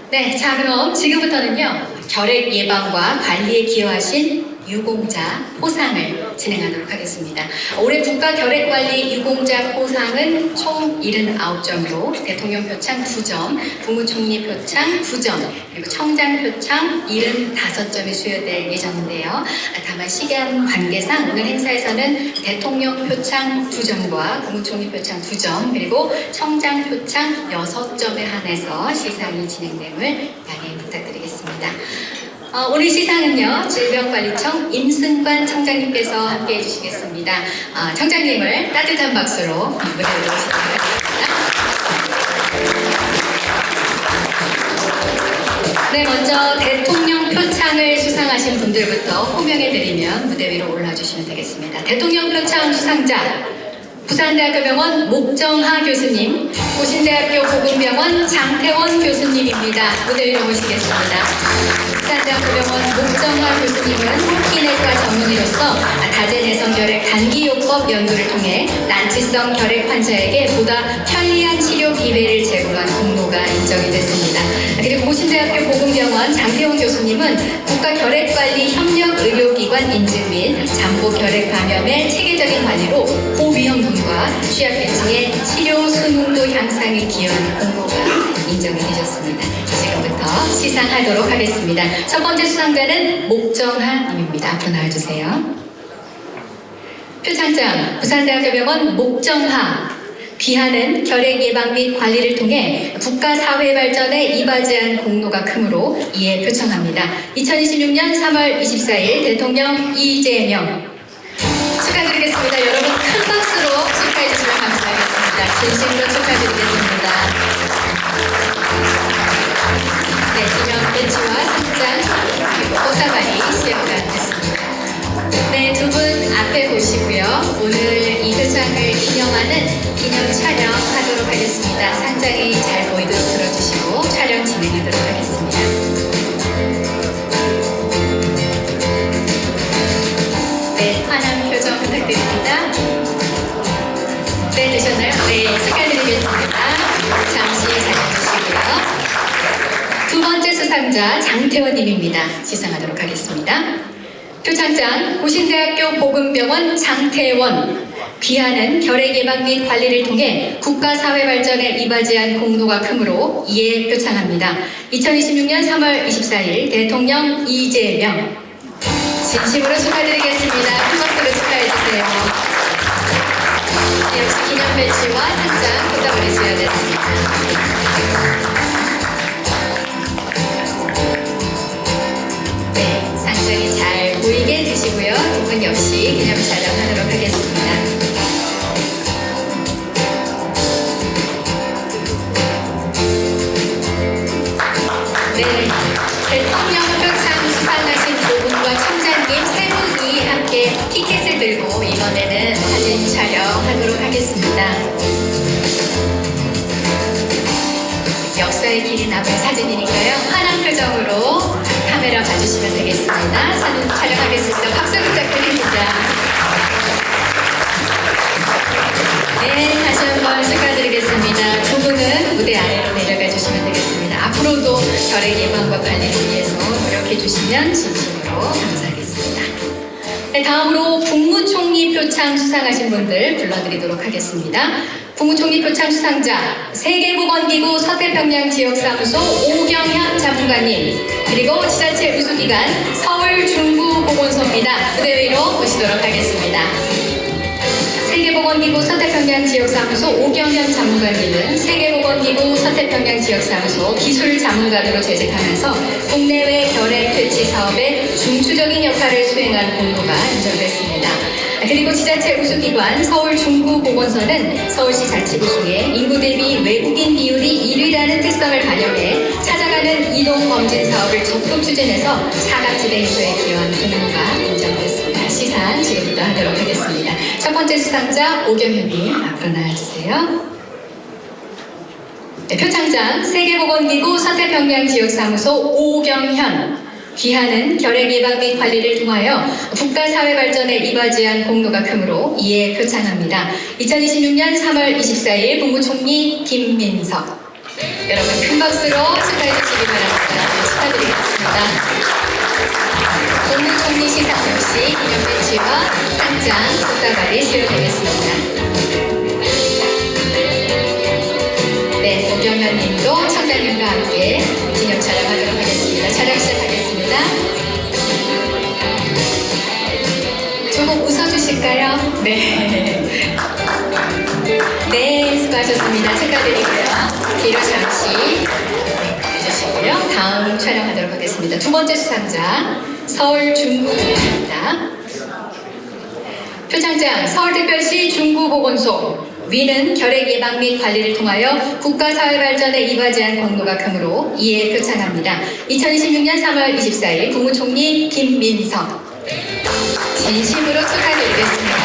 네, 자 그럼 지금부터는요 결핵 예방과 관리에 기여하신 유공자 포상을 진행하도록 하겠습니다. 올해 국가 결핵관리 유공자 포상은 총 79점으로 대통령 표창 2점, 국무총리 표창 2점, 그리고 청장 표창 75점이 수여될 예정인데요. 다만 시간 관계상 오늘 행사에서는 대통령 표창 2점과 국무총리 표창 2점, 그리고 청장 표창 6점에 한해서 시상이 진행됨을 양해 부탁드리겠습니다. 오늘 시상은요 질병관리청 임승관 청장님께서 함께해 주시겠습니다. 청장님을 따뜻한 박수로 무대로 모시도록 하겠습니다. 네, 먼저 대통령 표창을 수상하신 분들부터 호명해드리면 무대 위로 올라주시면 되겠습니다. 대통령 표창 수상자 부산대학교병원 목정하 교수님, 고신대학교 보건병원 장태원 교수님입니다. 무대 위로 모시겠습니다. 부산대학교병원 목정하 교수님은 호흡기내과 전문의로서 다제내성 결핵 단기요법 연구를 통해 난치성 결핵 환자에게 보다 편리한 치료 기회를 제공한 공로가 인정이 됐습니다. 그리고 고신대학교 보건병원 장태원 교수님은 국가결핵관리협력의료기관 인증 및 잠복 결핵 감염의 체계적인 관리로 고위험군과 취약계층의 치료 수능도 향상에 기여한 공로가 인정이 되셨습니다. 지금부터 시상하도록 하겠습니다. 첫 번째 수상자는 목정하 님입니다. 앞으로 나와주세요. 표창장 부산대학교병원 목정하. 귀하는 결핵 예방 및 관리를 통해 국가 사회 발전에 이바지한 공로가 크므로 이에 표창합니다. 2026년 3월 24일 대통령 이재명. 축하드리겠습니다. 여러분 큰 박수로 축하해 주시면 감사하겠습니다. 진심으로 축하드리겠습니다. 네, 기념 배지와 상장 그리고 호사관이 시험가 됐습니다. 네, 두 분 앞에 보시고요. 오늘 이 표창을 기념하는 기념 촬영하도록 하겠습니다. 상장이 잘 보이도록 들어주시고 촬영 진행하도록 하겠습니다. 네, 환한 표정 부탁드립니다. 네, 되셨나요? 네, 축하드리겠습니다. 잠시 기다려주시고요. 두 번째 수상자 장태원님입니다. 시상하도록 하겠습니다. 표창장 고신대학교 보건병원 장태원. 귀하는 결핵 예방 및 관리를 통해 국가 사회 발전에 이바지한 공로가 크므로 이에 표창합니다. 2026년 3월 24일 대통령 이재명. 진심으로 축하드리겠습니다. 큰 박수로 축하해주세요. 네, 역시 기념 배지와 상장 보답을 해주셔야 됐습니다. 네, 상장이 잘 보이게 드시고요. 두 분 역시 기념 촬영하도록 하겠습니다. 네, 대통령 표창 수상하신 두 분과 청장님 세 분이 함께 티켓을 들고 이번에는 사진 촬영하도록 하겠습니다. 역사의 길이 남은 사진이니까요. 환한 표정으로 카메라 봐주시면 되겠습니다. 사진 촬영하겠습니다. 박수 부탁드립니다. 네, 다시 한번 축하드리겠습니다. 두 분은 무대 아래로 내려가 주시면 되겠습니다. 앞으로도 결핵 예방과 관리를 위해서 노력해 주시면 진심으로 감사하겠습니다. 네, 다음으로 국무총리 표창 수상하신 분들 불러드리도록 하겠습니다. 국무총리 표창 수상자 세계보건기구 서태평양 지역사무소 오경현 자문관님, 그리고 지자체 우수기관 서울중부보건소입니다. 무대 위로 모시도록 하겠습니다. 세계보건기구 서태평양 지역사무소 오경현 자문관님은 세계보건기구 서태평양 지역사무소 기술자문관으로 재직하면서 국내외 결핵 퇴치 사업에 중추적인 역할을 수행한 공로가 인정됐습니다. 그리고 지자체 우수기관 서울중부보건소는 서울시 자치구 중에 인구 대비 외국인 비율이 1위라는 특성을 반영해 찾아가는 이동검진 사업을 적극 추진해서 사각지대 해소에 기여한 공로가 인정됐습니다. 시상 지금부터 하도록 하겠습니다. 첫 번째 수상자 오경현님 앞으로 나와주세요. 네, 표창장 세계보건기구 서태평양 지역사무소 오경현. 귀하는 결핵 예방 및 관리를 통하여 국가 사회 발전에 이바지한 공로가 크므로 이에 표창합니다. 2026년 3월 24일 국무총리 김민석. 여러분 큰 박수로 축하해 주시기 바랍니다. 축하드리겠습니다. 국무총리 시상 역시 기념 배지와 상장, 꽃다발이 수여되겠습니다. 네, 오경현 님도 청장님과 함께 기념 촬영하도록 하겠습니다. 촬영 시작하겠습니다. 조금 웃어주실까요? 네. 네, 수고하셨습니다. 축하드리고요. 뒤로 잠시 해주시고요. 다음 촬영하도록 하겠습니다. 두 번째 수상자, 서울중구입니다. 표창장, 서울특별시 중구보건소. 위는 결핵 예방 및 관리를 통하여 국가사회 발전에 이바지한 공로가 크므로 이에 표창합니다. 2026년 3월 24일 국무총리 김민석. 진심으로 축하드리겠습니다.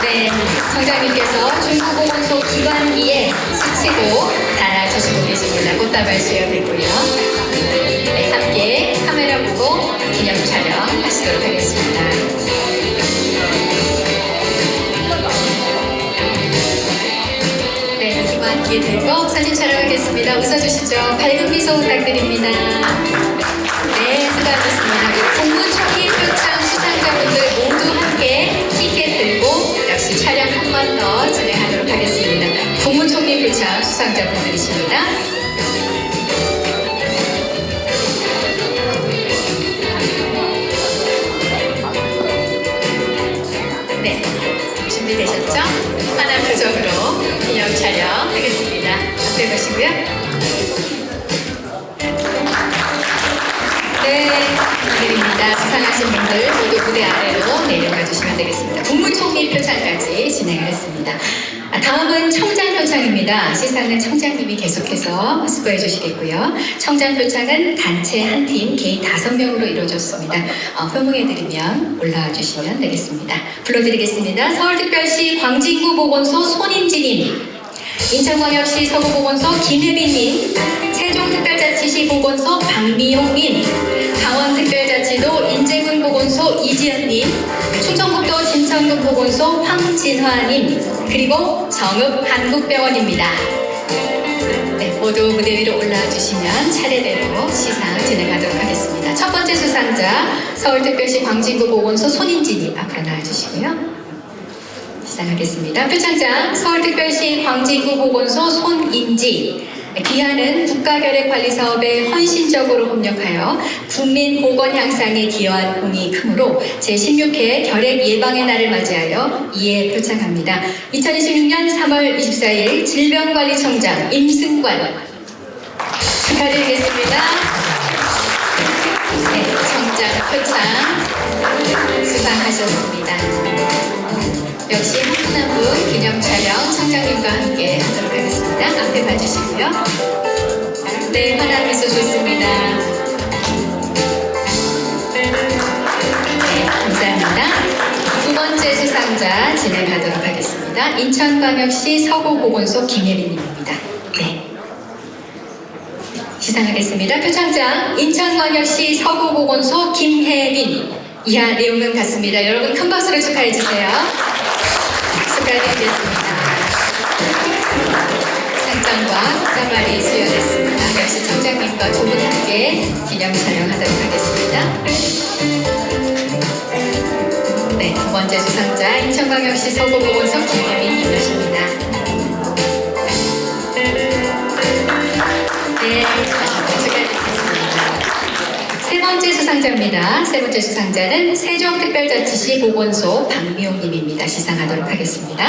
네, 청장님께서 중구보건소 기관기에 스치고 달아주시고 계십니다. 꽃다발 수여되고요. 네, 함께 카메라 보고 기념 촬영 하시도록 하겠습니다. 네, 기관기에 들고 사진 촬영하겠습니다. 웃어주시죠. 밝은 미소 부탁드립니다. 네, 수고하셨습니다. 국무총리 표창 수상자분들 모두 함께 티켓 들고 역시 촬영 한 번 더 진행하도록 하겠습니다. 국무총리 표창 수상자분들이십니다. 네, 준비되셨죠? 하나 표정으로 기념 촬영하겠습니다. 앞에 보시고요. 네, 축하드립니다. 수상하신 분들 모두 무대 아래로 내려가 주시면 되겠습니다. 국무총리 표창까지 진행을 했습니다. 다음은 청장 표창입니다. 시상은 청장님이 계속해서 수고해 주시겠고요. 청장 표창은 단체 한 팀, 개인 5명으로 이루어졌습니다. 호명해드리면 올라와 주시면 되겠습니다. 불러드리겠습니다. 서울특별시 광진구 보건소 손인지님, 인천광역시 서구보건소 김혜빈님, 세종특별자치시 보건소 박미용님, 강원특별자치도 인제군 보건소 이지연님, 충청북도 진천군 보건소 황진화님, 그리고 정읍 한국병원입니다. 네, 모두 무대 위로 올라와 주시면 차례대로 시상 진행하도록 하겠습니다. 첫 번째 수상자 서울특별시 광진구 보건소 손인지님 앞으로 나와주시고요. 시상하겠습니다. 표창장 서울특별시 광진구 보건소 손인지. 귀하는 국가결핵관리사업에 헌신적으로 협력하여 국민 보건 향상에 기여한 공이 크므로 제16회 결핵 예방의 날을 맞이하여 이에 표창합니다. 2026년 3월 24일 질병관리청장 임승관 축하드리겠습니다. 네, 청장 표창 수상하셨습니다. 역시 한 분 한 분 기념 촬영 청장님과 함께 하도록 하겠습니다. 앞에 봐주시고요. 네, 환한 미소 좋습니다. 네, 감사합니다. 두 번째 수상자 진행하도록 하겠습니다. 인천광역시 서구보건소 김혜빈님입니다. 네. 시상하겠습니다. 표창장 인천광역시 서구보건소 김혜빈. 이하 내용은 같습니다. 여러분 큰 박수로 축하해 주세요. 축하드리겠습니다. 상장과 꽃다발이 수여됐습니다. 역시 청장님과 두 분 함께 기념 촬영하도록 하겠습니다. 네, 두 번째 수상자 인천광역시 서구보건소 김혜민님이십니다. 네, 축하드리겠습니다. 세 번째 수상자입니다. 세 번째 수상자는 세종특별자치시 보건소 박미용님입니다. 시상하도록 하겠습니다.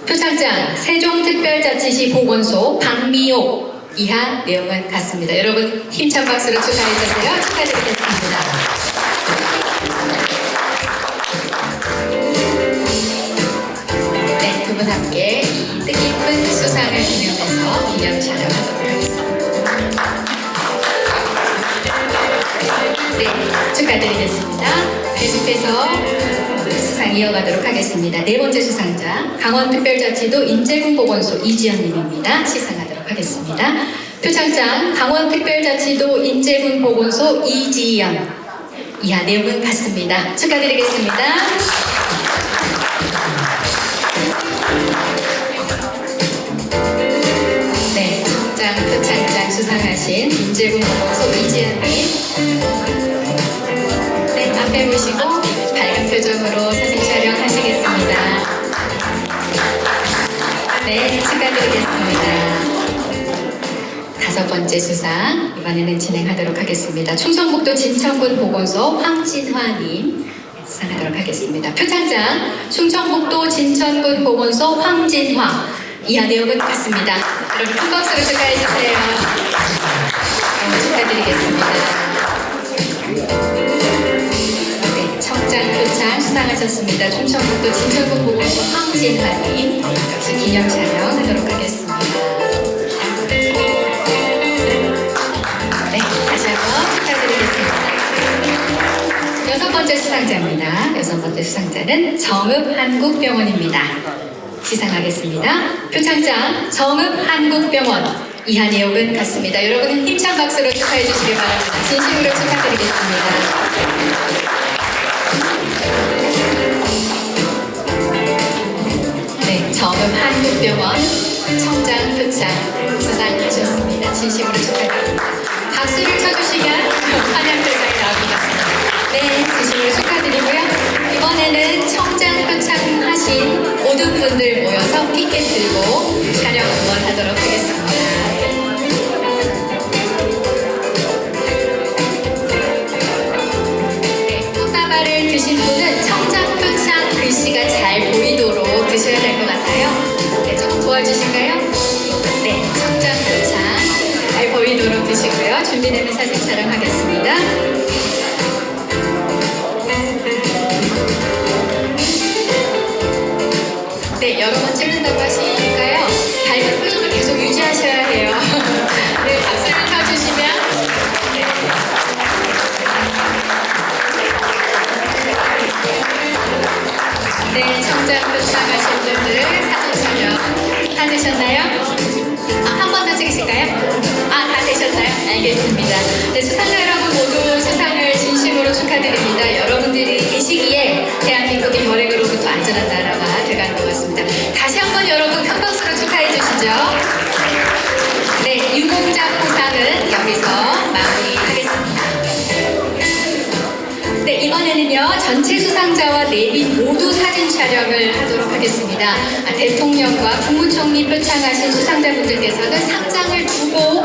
표창장 세종특별자치시 보건소 박미용. 이하 내용은 같습니다. 여러분 힘찬 박수로 축하해 주세요. 축하드리겠습니다. 네, 두 분 함께 이 뜻깊은 수상을 기념해서 기념 촬영하도록 하겠습니다. 네, 축하드리겠습니다. 계속해서 수상 이어가도록 하겠습니다. 네 번째 수상자 강원특별자치도 인제군 보건소 이지연님입니다. 시상하도록 하겠습니다. 표창장 강원특별자치도 인재군 보건소 이지연. 이하 내용은 같습니다. 축하드리겠습니다. 네, 청장 표창장 수상하신 인재군 보건소 이지연님. 네, 앞에 보시고 밝은 표정으로 사진 촬영하시겠습니다. 네, 축하드리겠습니다. 다섯 번째 수상 이번에는 진행하도록 하겠습니다. 충청북도 진천군 보건소 황진화님 수상하도록 하겠습니다. 표창장 충청북도 진천군 보건소 황진화. 이하 내용은 같습니다. 여러분 큰 박수로 축하해 주세요. 너무 축하드리겠습니다. 네, 청장 표창 수상하셨습니다. 충청북도 진천군 보건소 황진화님 역시 기념 촬영하도록 하겠습니다. 여섯 번째 수상자입니다. 여섯 번째 수상자는 정읍한국병원입니다. 시상하겠습니다. 표창장 정읍한국병원. 이하 내용은 같습니다. 여러분은 힘찬 박수로 축하해 주시기 바랍니다. 진심으로 축하드리겠습니다. 네, 정읍한국병원 청장 표창 수상하셨습니다. 진심으로 축하드립니다. 박수를 쳐주시면 환영 결과가 나옵니다. 네, 진심으로 축하드리고요. 이번에는 청장 표창하신 모든 분들 모여서 피켓 들고 촬영 한번 하도록 하겠습니다. 네, 꽃다발을 드신 분은 청장 표창 글씨가 잘 보이도록 드셔야 될 것 같아요. 네, 조금 도와주실까요? 네, 청장 표창 잘 보이도록 드시고요. 준비되면 사진 촬영하겠습니다. 네, 여러 번 찍는다고 하시니까요. 밝은 표정을 계속 유지하셔야 해요. 네, 박수를 쳐주시면. 네, 청장 표창하신 분들 사진 촬영 다 되셨나요? 한 번 더 찍으실까요? 다 되셨나요? 알겠습니다. 네, 수상자 여러분 모두 수상을 진심으로 축하드립니다. 여러분들이 계시기에 대한민국의 혈액으로부터 안전한 나라가 돼가는 것 같습니다. 다시 한번 여러분 큰 박수로 축하해 주시죠. 네, 유공자 포상은 여기서 마무리하겠습니다. 네, 이번에는요 전체 수상자와 내빈 모두 사진 촬영을 하도록 하겠습니다. 대통령과 국무총리 표창하신 수상자분들께서는 상장을 두고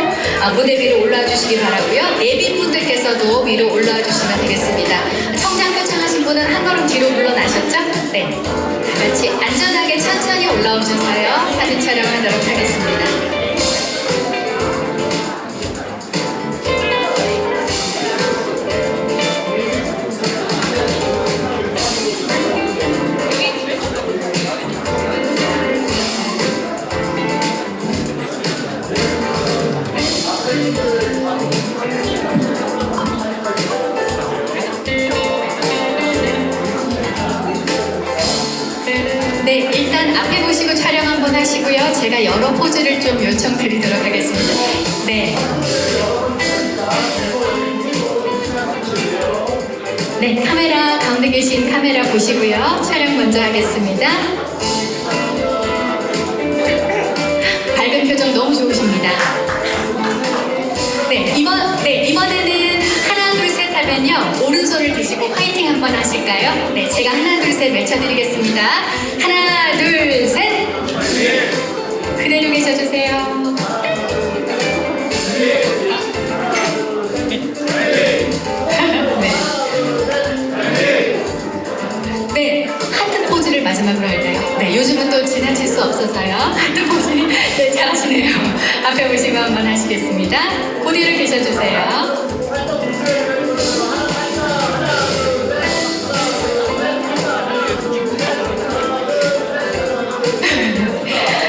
무대 위로 올라와 주시기 바라고요. 내빈 분들께서도 위로 올라와 주시면 되겠습니다. 청장 표창하신 분은 한 걸음 뒤로 물러나셨죠? 네, 다 같이 안전하게 천천히 올라오셔서요 사진 촬영하도록 하겠습니다. 네, 일단 앞에 보시고 촬영 한번 하시고요. 제가 여러 포즈를 좀 요청드리도록 하겠습니다. 네. 네, 카메라 가운데 계신 카메라 보시고요. 촬영 먼저 하겠습니다. 밝은 표정 너무 좋으십니다. 네, 이번에는 하나, 둘, 셋 하면요. 오른손을 드시고 화이팅 한번 하실까요? 네, 제가 하나, 둘, 셋 외쳐드리겠습니다. 하나, 둘, 셋! 그대로 계셔주세요. 네, 하트 포즈를 마지막으로 할까요? 네, 요즘은 또 지나칠 수 없어서요. 하트 포즈, 네, 잘하시네요. 앞에 보시고 한번 하시겠습니다. 그대로 계셔주세요.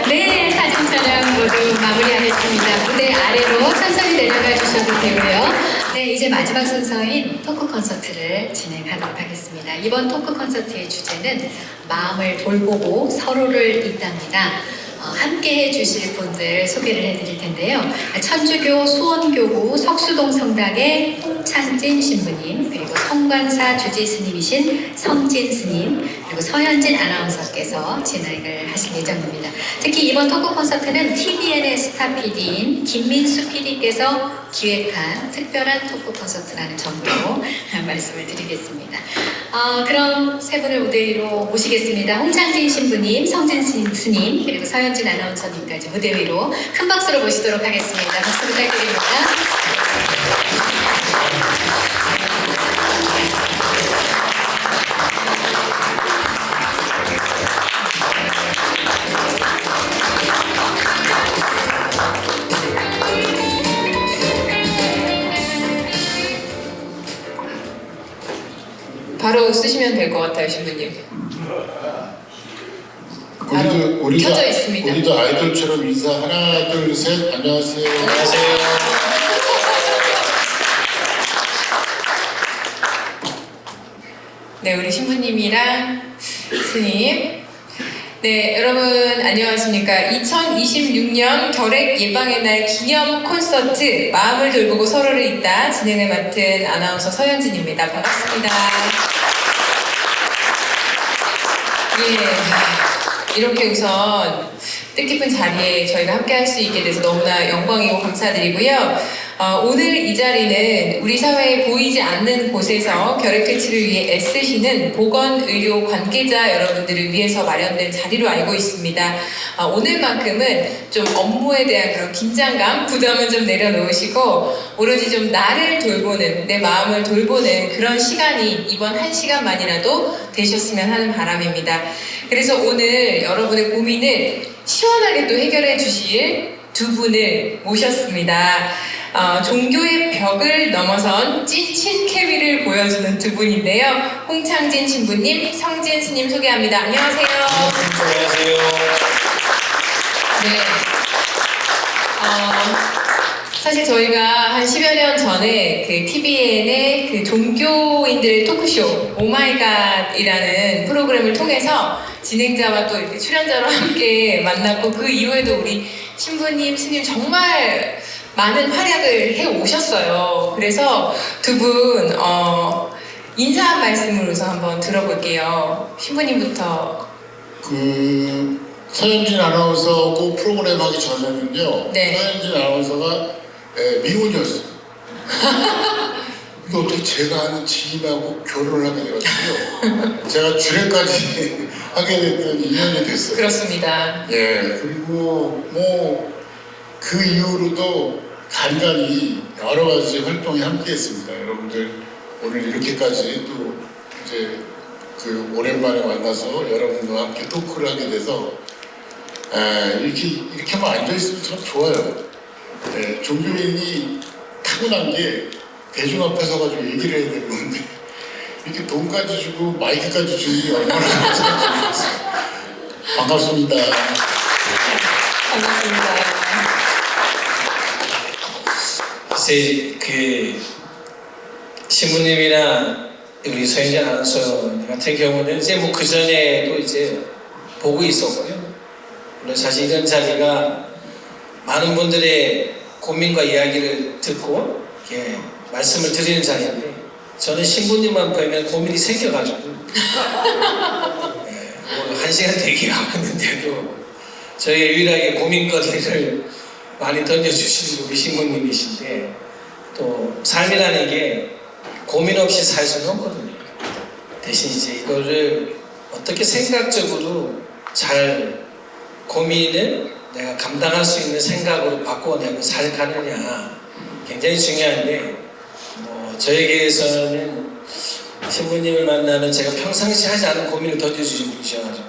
네, 사진 촬영 모두 마무리하겠습니다. 무대 아래로 천천히 내려가 주셔도 되고요. 네, 이제 마지막 순서인 토크 콘서트를 진행하도록 하겠습니다. 이번 토크 콘서트의 주제는 마음을 돌보고 서로를 잇답니다. 함께 해주실 분들 소개를 해드릴 텐데요. 천주교 수원교구 석수동 성당의 홍창진 신부님, 그리고 성관사 주지 스님이신 성진 스님, 그리고 서현진 아나운서께서 진행을 하실 예정입니다. 특히 이번 토크 콘서트는 TVN의 스타 PD인 김민수 PD께서 기획한 특별한 토크 콘서트라는 점도 말씀을 드리겠습니다. 그럼 세 분을 무대 위로 모시겠습니다. 홍창진 신부님, 성진 스님, 그리고 서현진 아나운서님까지 무대 위로 큰 박수로 모시도록 하겠습니다. 박수 부탁드립니다. 바로 쓰시면 될 것 같아요, 신부님. 켜져 있습니다. 우리도 아이돌처럼 인사 하나 둘 셋 안녕하세요. 안녕하세요. 네, 우리 신부님이랑 스님. 네, 여러분 안녕하십니까. 2026년 결핵 예방의 날 기념 콘서트 마음을 돌보고 서로를 잇다 진행을 맡은 아나운서 서현진입니다. 반갑습니다. 예, 이렇게 우선 뜻깊은 자리에 저희가 함께 할 수 있게 돼서 너무나 영광이고 감사드리고요. 오늘 이 자리는 우리 사회에 보이지 않는 곳에서 결핵 퇴치를 위해 애쓰시는 보건의료 관계자 여러분들을 위해서 마련된 자리로 알고 있습니다. 오늘만큼은 좀 업무에 대한 그런 긴장감, 부담은 좀 내려놓으시고 오로지 좀 나를 돌보는, 내 마음을 돌보는 그런 시간이 이번 1시간만이라도 되셨으면 하는 바람입니다. 그래서 오늘 여러분의 고민을 시원하게 또 해결해 주실 두 분을 모셨습니다. 종교의 벽을 넘어선 찐친 케미를 보여주는 두 분인데요. 홍창진 신부님, 성진 스님 소개합니다. 안녕하세요. 안녕하세요. 네. 사실 저희가 한 10여 년 전에 그 TVN의 그 종교인들의 토크쇼 오마이갓이라는 프로그램을 통해서 진행자와 또 이렇게 출연자로 함께 만났고, 그 이후에도 우리 신부님, 스님 정말 많은 활약을 해 오셨어요. 그래서 두 분 인사 한 말씀으로서 한번 들어볼게요. 신부님부터. 서현진 아나운서하고 프로그램 하기 전에는요. 네. 서현진 아나운서가 미혼이었어요. 이게 어떻게 제가 아는 지인하고 결혼을 하게 돼가지고요. 제가 주례까지 하게 됐던 인연이 됐어요. 그렇습니다. 예, 그리고 뭐 그 이후로도 간간히 여러 가지 활동에 함께했습니다. 여러분들 오늘 이렇게까지 또 이제 그 오랜만에 만나서 여러분들과 함께 토크를 하게 돼서 이렇게만 앉아 있으면 참 좋아요. 예, 종교인이 타고난 게 대중 앞에 서가지고 얘기를 해야 되는 건데 이렇게 돈까지 주고 마이크까지 주는 게 얼마나 좋겠어요. 반갑습니다. 반갑습니다. 글쎄, 신부님이나 우리 서현진 아나운서 같은 경우는 이제 뭐 그 전에도 이제 보고 있었고요. 물론 사실 이런 자리가 많은 분들의 고민과 이야기를 듣고 이렇게 말씀을 드리는 자리인데, 저는 신부님만 보면 고민이 생겨가지고 오늘 1시간 대기하고 있는데도 저희가 유일하게 고민거리를 많이 던져주시는 우리 신부님이신데, 또 삶이라는 게 고민 없이 살 수는 없거든요. 대신 이제 이거를 어떻게 생각적으로 잘 고민을 내가 감당할 수 있는 생각으로 바꿔내고 살가느냐 굉장히 중요한데, 뭐 저에게서는 신부님을 만나면 제가 평상시 하지 않은 고민을 던져주신 분이셔가지고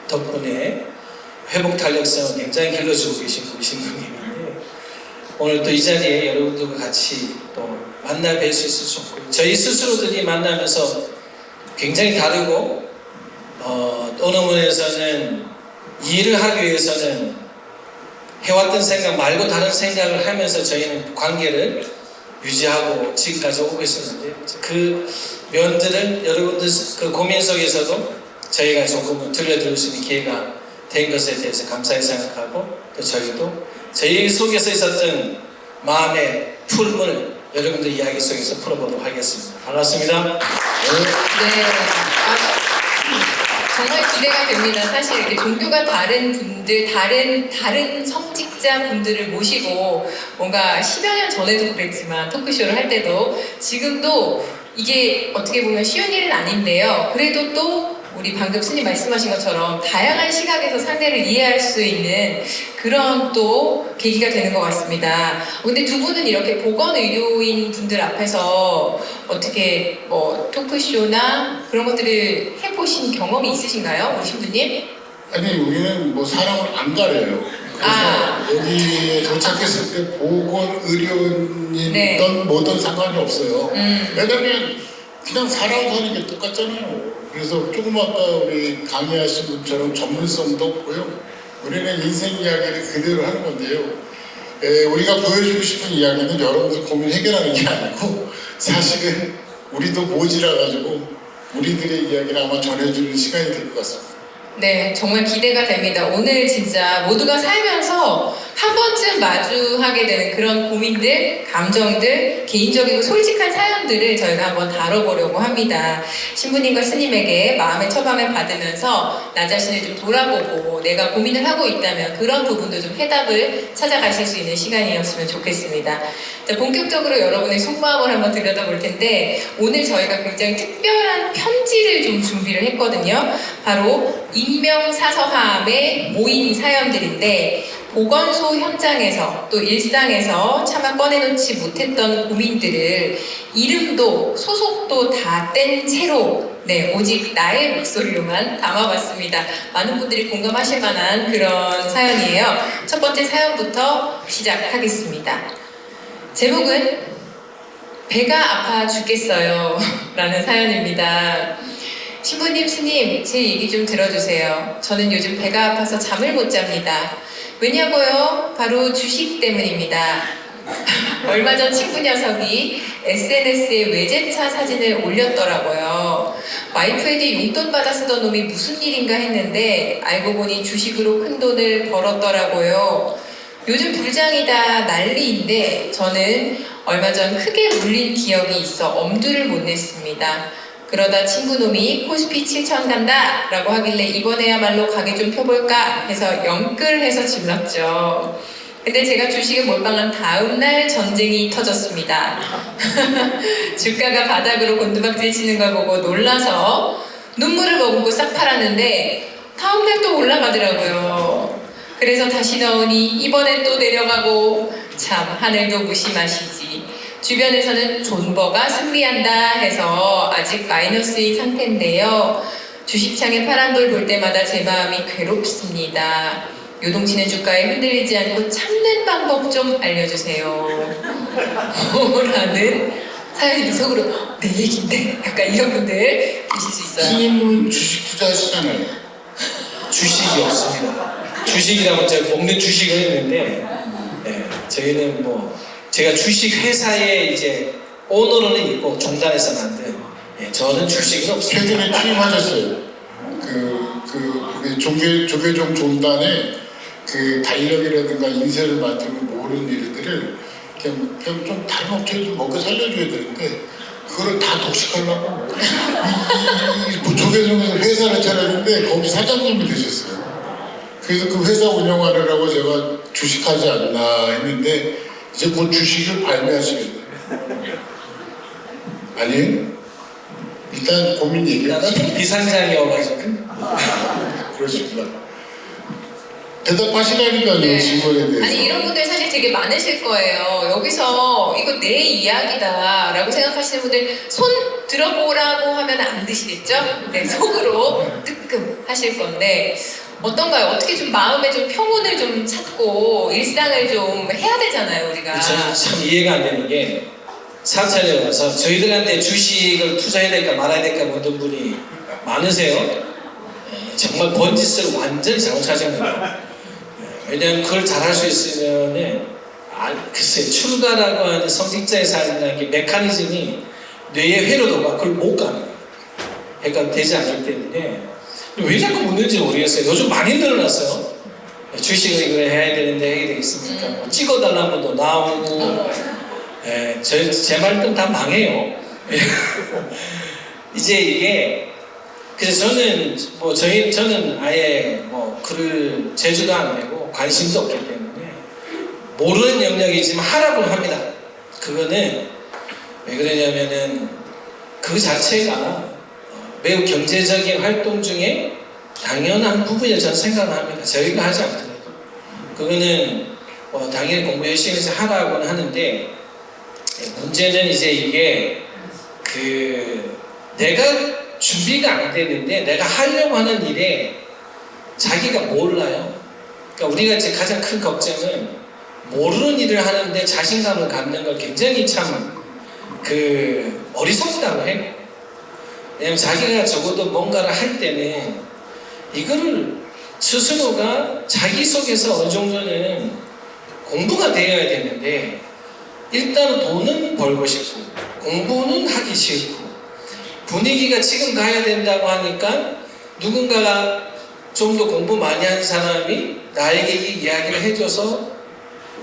덕분에 회복 탄력성을 굉장히 길러주고 계신 우리 신부님인데, 오늘 또 이 자리에 여러분들과 같이 또 만나 뵐 수 있어서 좋고, 저희 스스로들이 만나면서 굉장히 다르고 어느 면에서는 일을 하기 위해서는 해왔던 생각 말고 다른 생각을 하면서 저희는 관계를 유지하고 지금까지 오고 있었는데, 그 면들은 여러분들 그 고민 속에서도 저희가 조금 들려드릴 수 있는 기회가 된 것에 대해서 감사히 생각하고 또 저희도 저희 속에서 있었던 마음의 풀음을 여러분들 이야기 속에서 풀어보도록 하겠습니다. 반갑습니다. 네. 정말 기대가 됩니다. 사실 이렇게 종교가 다른 분들, 다른 성직자 분들을 모시고 뭔가 10여 년 전에도 그랬지만 토크쇼를 할 때도 지금도 이게 어떻게 보면 쉬운 일은 아닌데요. 그래도 또 우리 방금 스님 말씀하신 것처럼 다양한 시각에서 상대를 이해할 수 있는 그런 또 계기가 되는 것 같습니다. 근데 두 분은 이렇게 보건의료인 분들 앞에서 어떻게 뭐 토크쇼나 그런 것들을 해보신 경험이 있으신가요? 우리 신부님? 아니 우리는 뭐 사람을 안 가려요. 그래서 여기에 도착했을 때 보건의료인이든 네. 뭐든 상관이 없어요. 왜냐면 그냥 사람 사는 게 똑같잖아요. 그래서 조금 아까 우리 강의하신 분처럼 전문성도 없고요. 우리는 인생 이야기를 그대로 하는 건데요. 우리가 보여주고 싶은 이야기는 여러분들 고민 해결하는 게 아니고 사실은 우리도 모지라가지고 우리들의 이야기를 아마 전해주는 시간이 될 것 같습니다. 네, 정말 기대가 됩니다. 오늘 진짜 모두가 살면서 한 번쯤 마주하게 되는 그런 고민들, 감정들, 개인적이고 솔직한 사연들을 저희가 한번 다뤄보려고 합니다. 신부님과 스님에게 마음의 처방을 받으면서 나 자신을 좀 돌아보고 내가 고민을 하고 있다면 그런 부분도 좀 해답을 찾아가실 수 있는 시간이었으면 좋겠습니다. 자, 본격적으로 여러분의 속마음을 한번 들여다볼 텐데 오늘 저희가 굉장히 특별한 편지를 좀 준비를 했거든요. 바로 익명사서함에 모인 사연들인데 보건소 현장에서 또 일상에서 차마 꺼내놓지 못했던 고민들을 이름도 소속도 다 뗀 채로 오직 나의 목소리로만 담아봤습니다. 많은 분들이 공감하실 만한 그런 사연이에요. 첫 번째 사연부터 시작하겠습니다. 제목은 배가 아파 죽겠어요 라는 사연입니다. 신부님, 스님, 제 얘기 좀 들어주세요. 저는 요즘 배가 아파서 잠을 못 잡니다. 왜냐고요? 바로 주식 때문입니다. 얼마 전 친구 녀석이 SNS에 외제차 사진을 올렸더라고요. 와이프에게 용돈 받아 쓰던 놈이 무슨 일인가 했는데 알고 보니 주식으로 큰 돈을 벌었더라고요. 요즘 불장이다 난리인데 저는 얼마 전 크게 물린 기억이 있어 엄두를 못 냈습니다. 그러다 친구놈이 코스피 7천 간다 라고 하길래 이번에야말로 가게 좀 펴볼까 해서 영끌해서 질렀죠. 근데 제가 주식을 몰빵한 다음날 전쟁이 터졌습니다. 주가가 바닥으로 곤두박질 치는 걸 보고 놀라서 눈물을 머금고 싹 팔았는데 다음날 또 올라가더라고요. 그래서 다시 넣으니 이번엔 또 내려가고 참 하늘도 무심하시지. 주변에서는 존버가 승리한다 해서 아직 마이너스인 상태인데요. 주식창에 파란불 볼 때마다 제 마음이 괴롭습니다. 요동치는 주가에 흔들리지 않고 참는 방법 좀 알려주세요. 라는 사연이 속으로 내 얘기인데 약간 이런 분들 계실 수 있어요. 스님은 주식 투자하시잖아요. 주식이 없습니다. 주식이라고 제가 먹는 주식을 했는데 저희는 뭐 제가 주식 회사에 이제 오너는 있고 종단에서 만든 저는 주식은 없습니다. 최근에 취임하셨어요. 우리 조계종 종단에 그 달력이라든가 인쇄를 만들고 모르는 일들을 그냥 좀 다른 업체에 좀 먹고 살려줘야 되는데 그거를 다 독식하려고 조계종에서 회사를 차렸는데 거기 사장님이 되셨어요. 그래서 그 회사 운영하느라고 제가 주식하지 않나 했는데 이제 곧 주식을 발매하시겠네요. 아니에요? 일단 고민 얘기해보세요. 비상장이어가지고. 그러시구나. 대답하시라니까요, 질문에 대해서. 아니 이런 분들 사실 되게 많으실 거예요. 여기서 이거 내 이야기다 라고 생각하시는 분들 손 들어보라고 하면 안 드시겠죠? 네, 속으로 뜨끔 하실 건데 어떤가요? 어떻게 좀 마음에 좀 평온을 좀 찾고 일상을 좀 해야 되잖아요, 우리가. 저는 참 이해가 안 되는 게 사찰에 와서 저희들한테 주식을 투자해야 될까 말아야 될까 묻는 분이 많으세요. 정말 번짓을 완전히 잘못 찾은 거예요. 왜냐하면 그걸 잘할 수 있으면 글쎄 출가라고 하는 성직자의 삶이라는 게 메커니즘이 뇌의 회로도가 그걸 못 가는 거예요. 그러니까 되지 않기 때문에 왜 자꾸 묻는지 모르겠어요. 요즘 많이 늘어났어요. 주식을 이거 해야 되는데 해야 되겠습니까? 뭐 찍어달라는 분도 나오고, 제 말은 다 망해요. 이제 이게, 그래서 저는 아예 뭐 글을 제주도 안 되고 관심도 없기 때문에 모르는 영역이지만 하라고는 합니다. 그거는 왜 그러냐면은 그 자체가 매우 경제적인 활동 중에 당연한 부분이라고 저는 생각을 합니다. 저희가 하지 않더라도. 그거는 당연히 공부 열심히 해서 하라고는 하는데, 문제는 이제 이게 내가 준비가 안 되는데 내가 하려고 하는 일에 자기가 몰라요. 그러니까 우리가 이제 가장 큰 걱정은 모르는 일을 하는데 자신감을 갖는 걸 굉장히 참 어리석다고 해요. 왜냐면 자기가 적어도 뭔가를 할 때는 이거를 스스로가 자기 속에서 어느 정도는 공부가 되어야 되는데, 일단은 돈은 벌고 싶고 공부는 하기 싫고 분위기가 지금 가야 된다고 하니까 누군가가 좀 더 공부 많이 한 사람이 나에게 이 이야기를 해줘서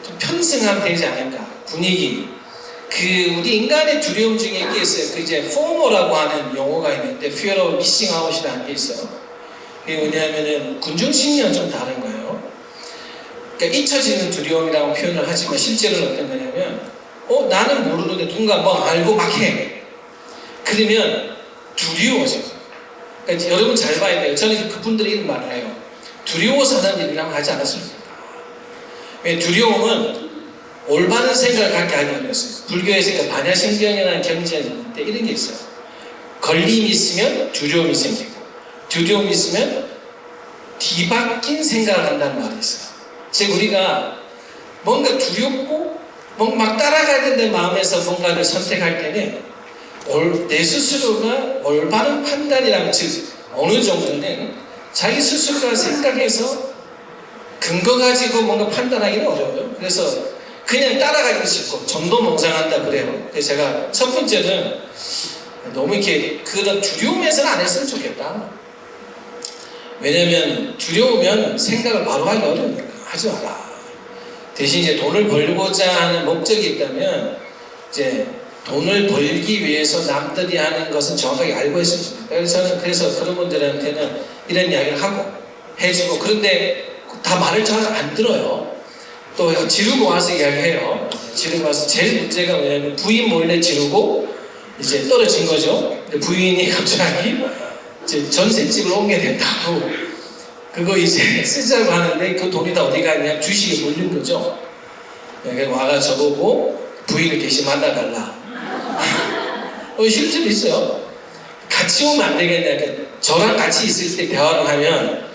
좀 편승하면 되지 않을까. 분위기. 우리 인간의 두려움 중에 이게 있어요. 이제 FOMO라고 하는 용어가 있는데, Fear of Missing Out이라는 게 있어요. 그게 뭐냐면은 군중심리와 좀 다른 거예요. 그러니까 잊혀지는 두려움이라고 표현을 하지만 실제로는 어떤 거냐면, 나는 모르는데 누군가 뭐 알고 막 해. 그러면 두려워져. 그러니까 여러분 잘 봐야 돼요. 저는 그분들이 이런 말을 해요. 두려워서 하는 일이라고 하지 않았습니까? 왜 두려움은 올바른 생각을 갖게 하기 어렸어요. 불교에서 그러니까 반야신경이라는 경지가 있는데 이런 게 있어요. 걸림이 있으면 두려움이 생기고, 두려움이 있으면 뒤바뀐 생각을 한다는 말이 있어요. 즉 우리가 뭔가 두렵고 막 따라가야 되는 마음에서 뭔가를 선택할 때는 내 스스로가 올바른 판단이라면, 즉 어느 정도는 자기 스스로가 생각해서 근거 가지고 뭔가 판단하기는 어려워요. 그래서 그냥 따라가기도 쉽고 정도몽상한다 그래요. 그래서 제가 첫 번째는 너무 이렇게 그런 두려움에서는 안 했으면 좋겠다. 왜냐면 두려우면 생각을 바로 하기 어려우니까 하지 마라. 대신 이제 돈을 벌고자 하는 목적이 있다면 이제 돈을 벌기 위해서 남들이 하는 것은 정확하게 알고 했으면 좋겠다. 그래서 그런 분들한테는 이런 이야기를 하고 해주고, 그런데 다 말을 잘 안 들어요. 또 지르고 와서 이야기해요. 지르고 와서 제일 문제가 뭐냐면 부인 몰래 지르고 이제 떨어진 거죠. 근데 부인이 갑자기 이제 전셋집을 옮겨야 된다고 그거 이제 쓰자고 하는데 그 돈이 다 어디 갔냐, 주식에 몰린 거죠. 그래서 와가 저보고 부인을 대신 만나달라. 실제로 있어요. 같이 오면 안 되겠냐. 저랑 같이 있을 때 대화를 하면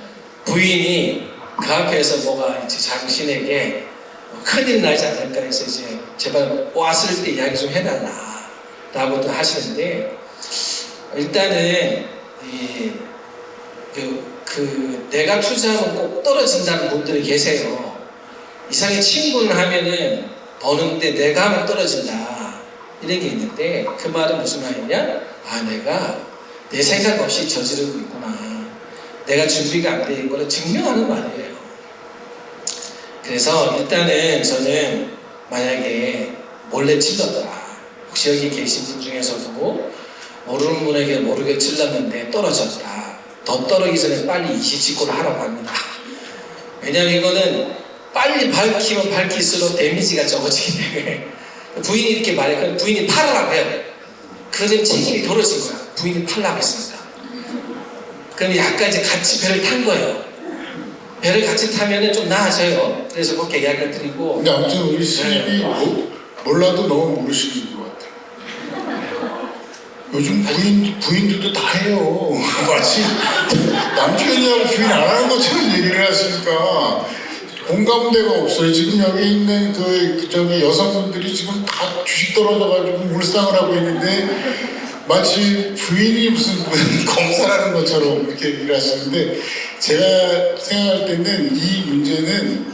부인이 그 앞에서 뭐가 이제 당신에게 큰일 나지 않을까 해서 이제 제발 왔을 때 이야기 좀 해달라 라고도 하시는데, 일단은 내가 투자하면 꼭 떨어진다는 분들이 계세요. 이상의 친구는 하면은 버는데 내가 하면 떨어진다 이런 게 있는데, 그 말은 무슨 말이냐? 내가 내 생각 없이 저지르고 있구나, 내가 준비가 안 돼 있는 걸 증명하는 말이에요. 그래서 일단은 저는 만약에 몰래 찔렀다, 혹시 여기 계신 분 중에서도 모르는 분에게 모르게 찔렀는데 떨어졌다, 더 떨어지기 전에 빨리 이시직고를 하라고 합니다. 왜냐하면 이거는 빨리 밝히면 밝힐수록 데미지가 적어지기 때문에. 부인이 이렇게 말해. 그럼 부인이 팔으라고 해요. 그럼 책임이 벌어진 거야. 부인이 팔라고 했습니다. 그럼 약간 이제 같이 배를 탄 거예요. 배를 같이 타면은 좀 나아져요. 그래서 그렇게 이야기를 드리고. 근데 아무튼 우리 스님이 몰라도 너무 모르시는 것 같아요. 요즘 부인들도 다 해요. 마치 남편이하고 부인 안 하는 것처럼 얘기를 하시니까 공감대가 없어요. 지금 여기 있는 저기 여성분들이 지금 다 주식 떨어져가지고 물상을 하고 있는데 마치 부인이 무슨 검사라는 것처럼 이렇게 일하시는데, 제가 생각할 때는 이 문제는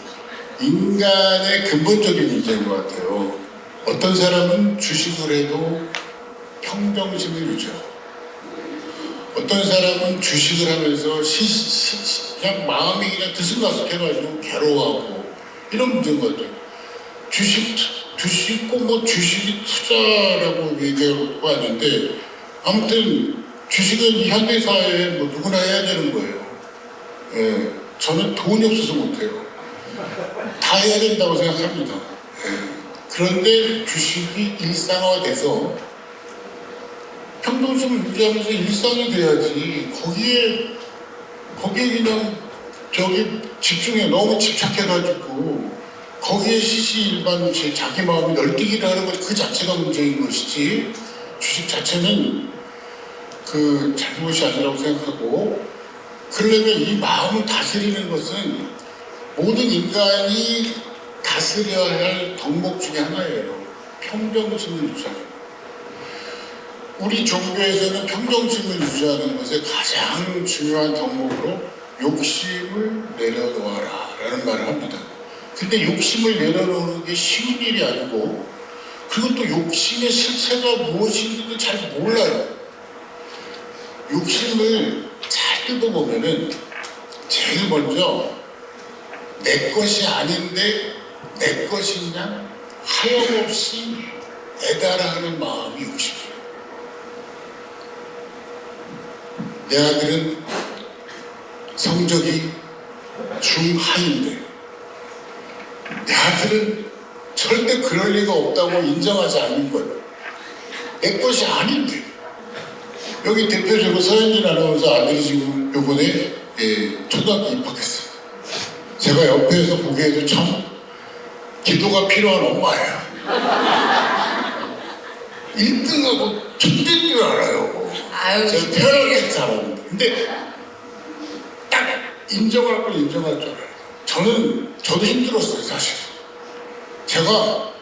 인간의 근본적인 문제인 것 같아요. 어떤 사람은 주식을 해도 평정심을 유지하고, 어떤 사람은 주식을 하면서 그냥 마음이 그냥 들쑥날쑥해가지고 괴로워하고 이런 문제인 것 같아요. 주식 꼭 뭐 주식이 투자라고 얘기하고 하는데 아무튼 주식은 이 현대사회에 뭐 누구나 해야 되는 거예요. 예, 저는 돈이 없어서 못해요. 다 해야 된다고 생각합니다. 예, 그런데 주식이 일상화돼서 평등심을 유지하면서 일상이 돼야지 거기에 그냥 너무 집착해가지고 거기에 시시일반 자기 마음이 널뛰기를 하는 것 그 자체가 문제인 것이지 주식 자체는 그 잘못이 아니라고 생각하고 그러려면 이 마음을 다스리는 것은 모든 인간이 다스려야 할 덕목 중에 하나예요. 평정심을 유지하는 것. 우리 종교에서는 평정심을 유지하는 것에 가장 중요한 덕목으로 욕심을 내려놓아라 라는 말을 합니다. 근데 욕심을 내려놓는 게 쉬운 일이 아니고 그리고 또 욕심의 실체가 무엇인지도 잘 몰라요. 욕심을 잘 뜯어보면은 제일 먼저 내 것이 아닌데 내 것이냐 하염없이 애달아 하는 마음이 욕심이에요. 내 아들은 성적이 중하인데 내 아들은 절대 그럴 리가 없다고 인정하지 않는 것. 내 것이 아닌데. 여기 대표적으로 서현진 아나운서 아들이 지금 요번에 초등학교 입학했어요. 제가 옆에서 보기에도 참 기도가 필요한 엄마예요. 1등하고 천재인 줄 알아요. 제가 태어날 때 잘하는데. 근데 딱 인정할 걸 인정할 줄 알아요. 저도 힘들었어요, 사실. 제가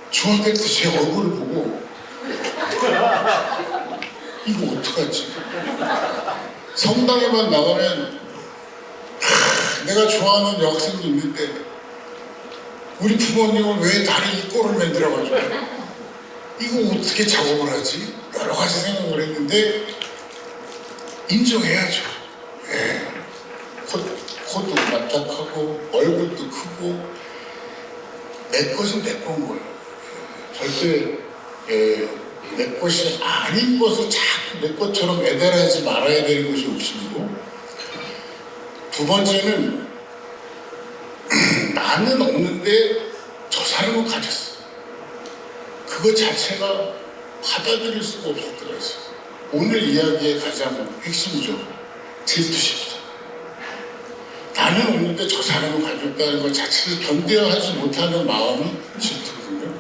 중학교 때 제 얼굴을 보고 이거 어떡하지? 성당에만 나가면 내가 좋아하는 여학생도 있는데 우리 부모님은 왜 다리 이 꼴을 만들어가지고 이거 어떻게 작업을 하지? 여러 가지 생각을 했는데 인정해야죠. 예. 코도 납작하고 얼굴도 크고 내 것은 내 건 거예요. 절대 내 것이 아닌 것을 자꾸 내 것처럼 애달하지 말아야 되는 것이 욕심이고 두 번째는 나는 없는데 저 사람은 가졌어. 그것 자체가 받아들일 수가 없을 때가 있어요. 오늘 이야기의 가장 핵심이죠. 질투심이죠. 나는 없는데 저 사람은 가졌다는 것 자체를 견뎌하지 못하는 마음이 질투거든요.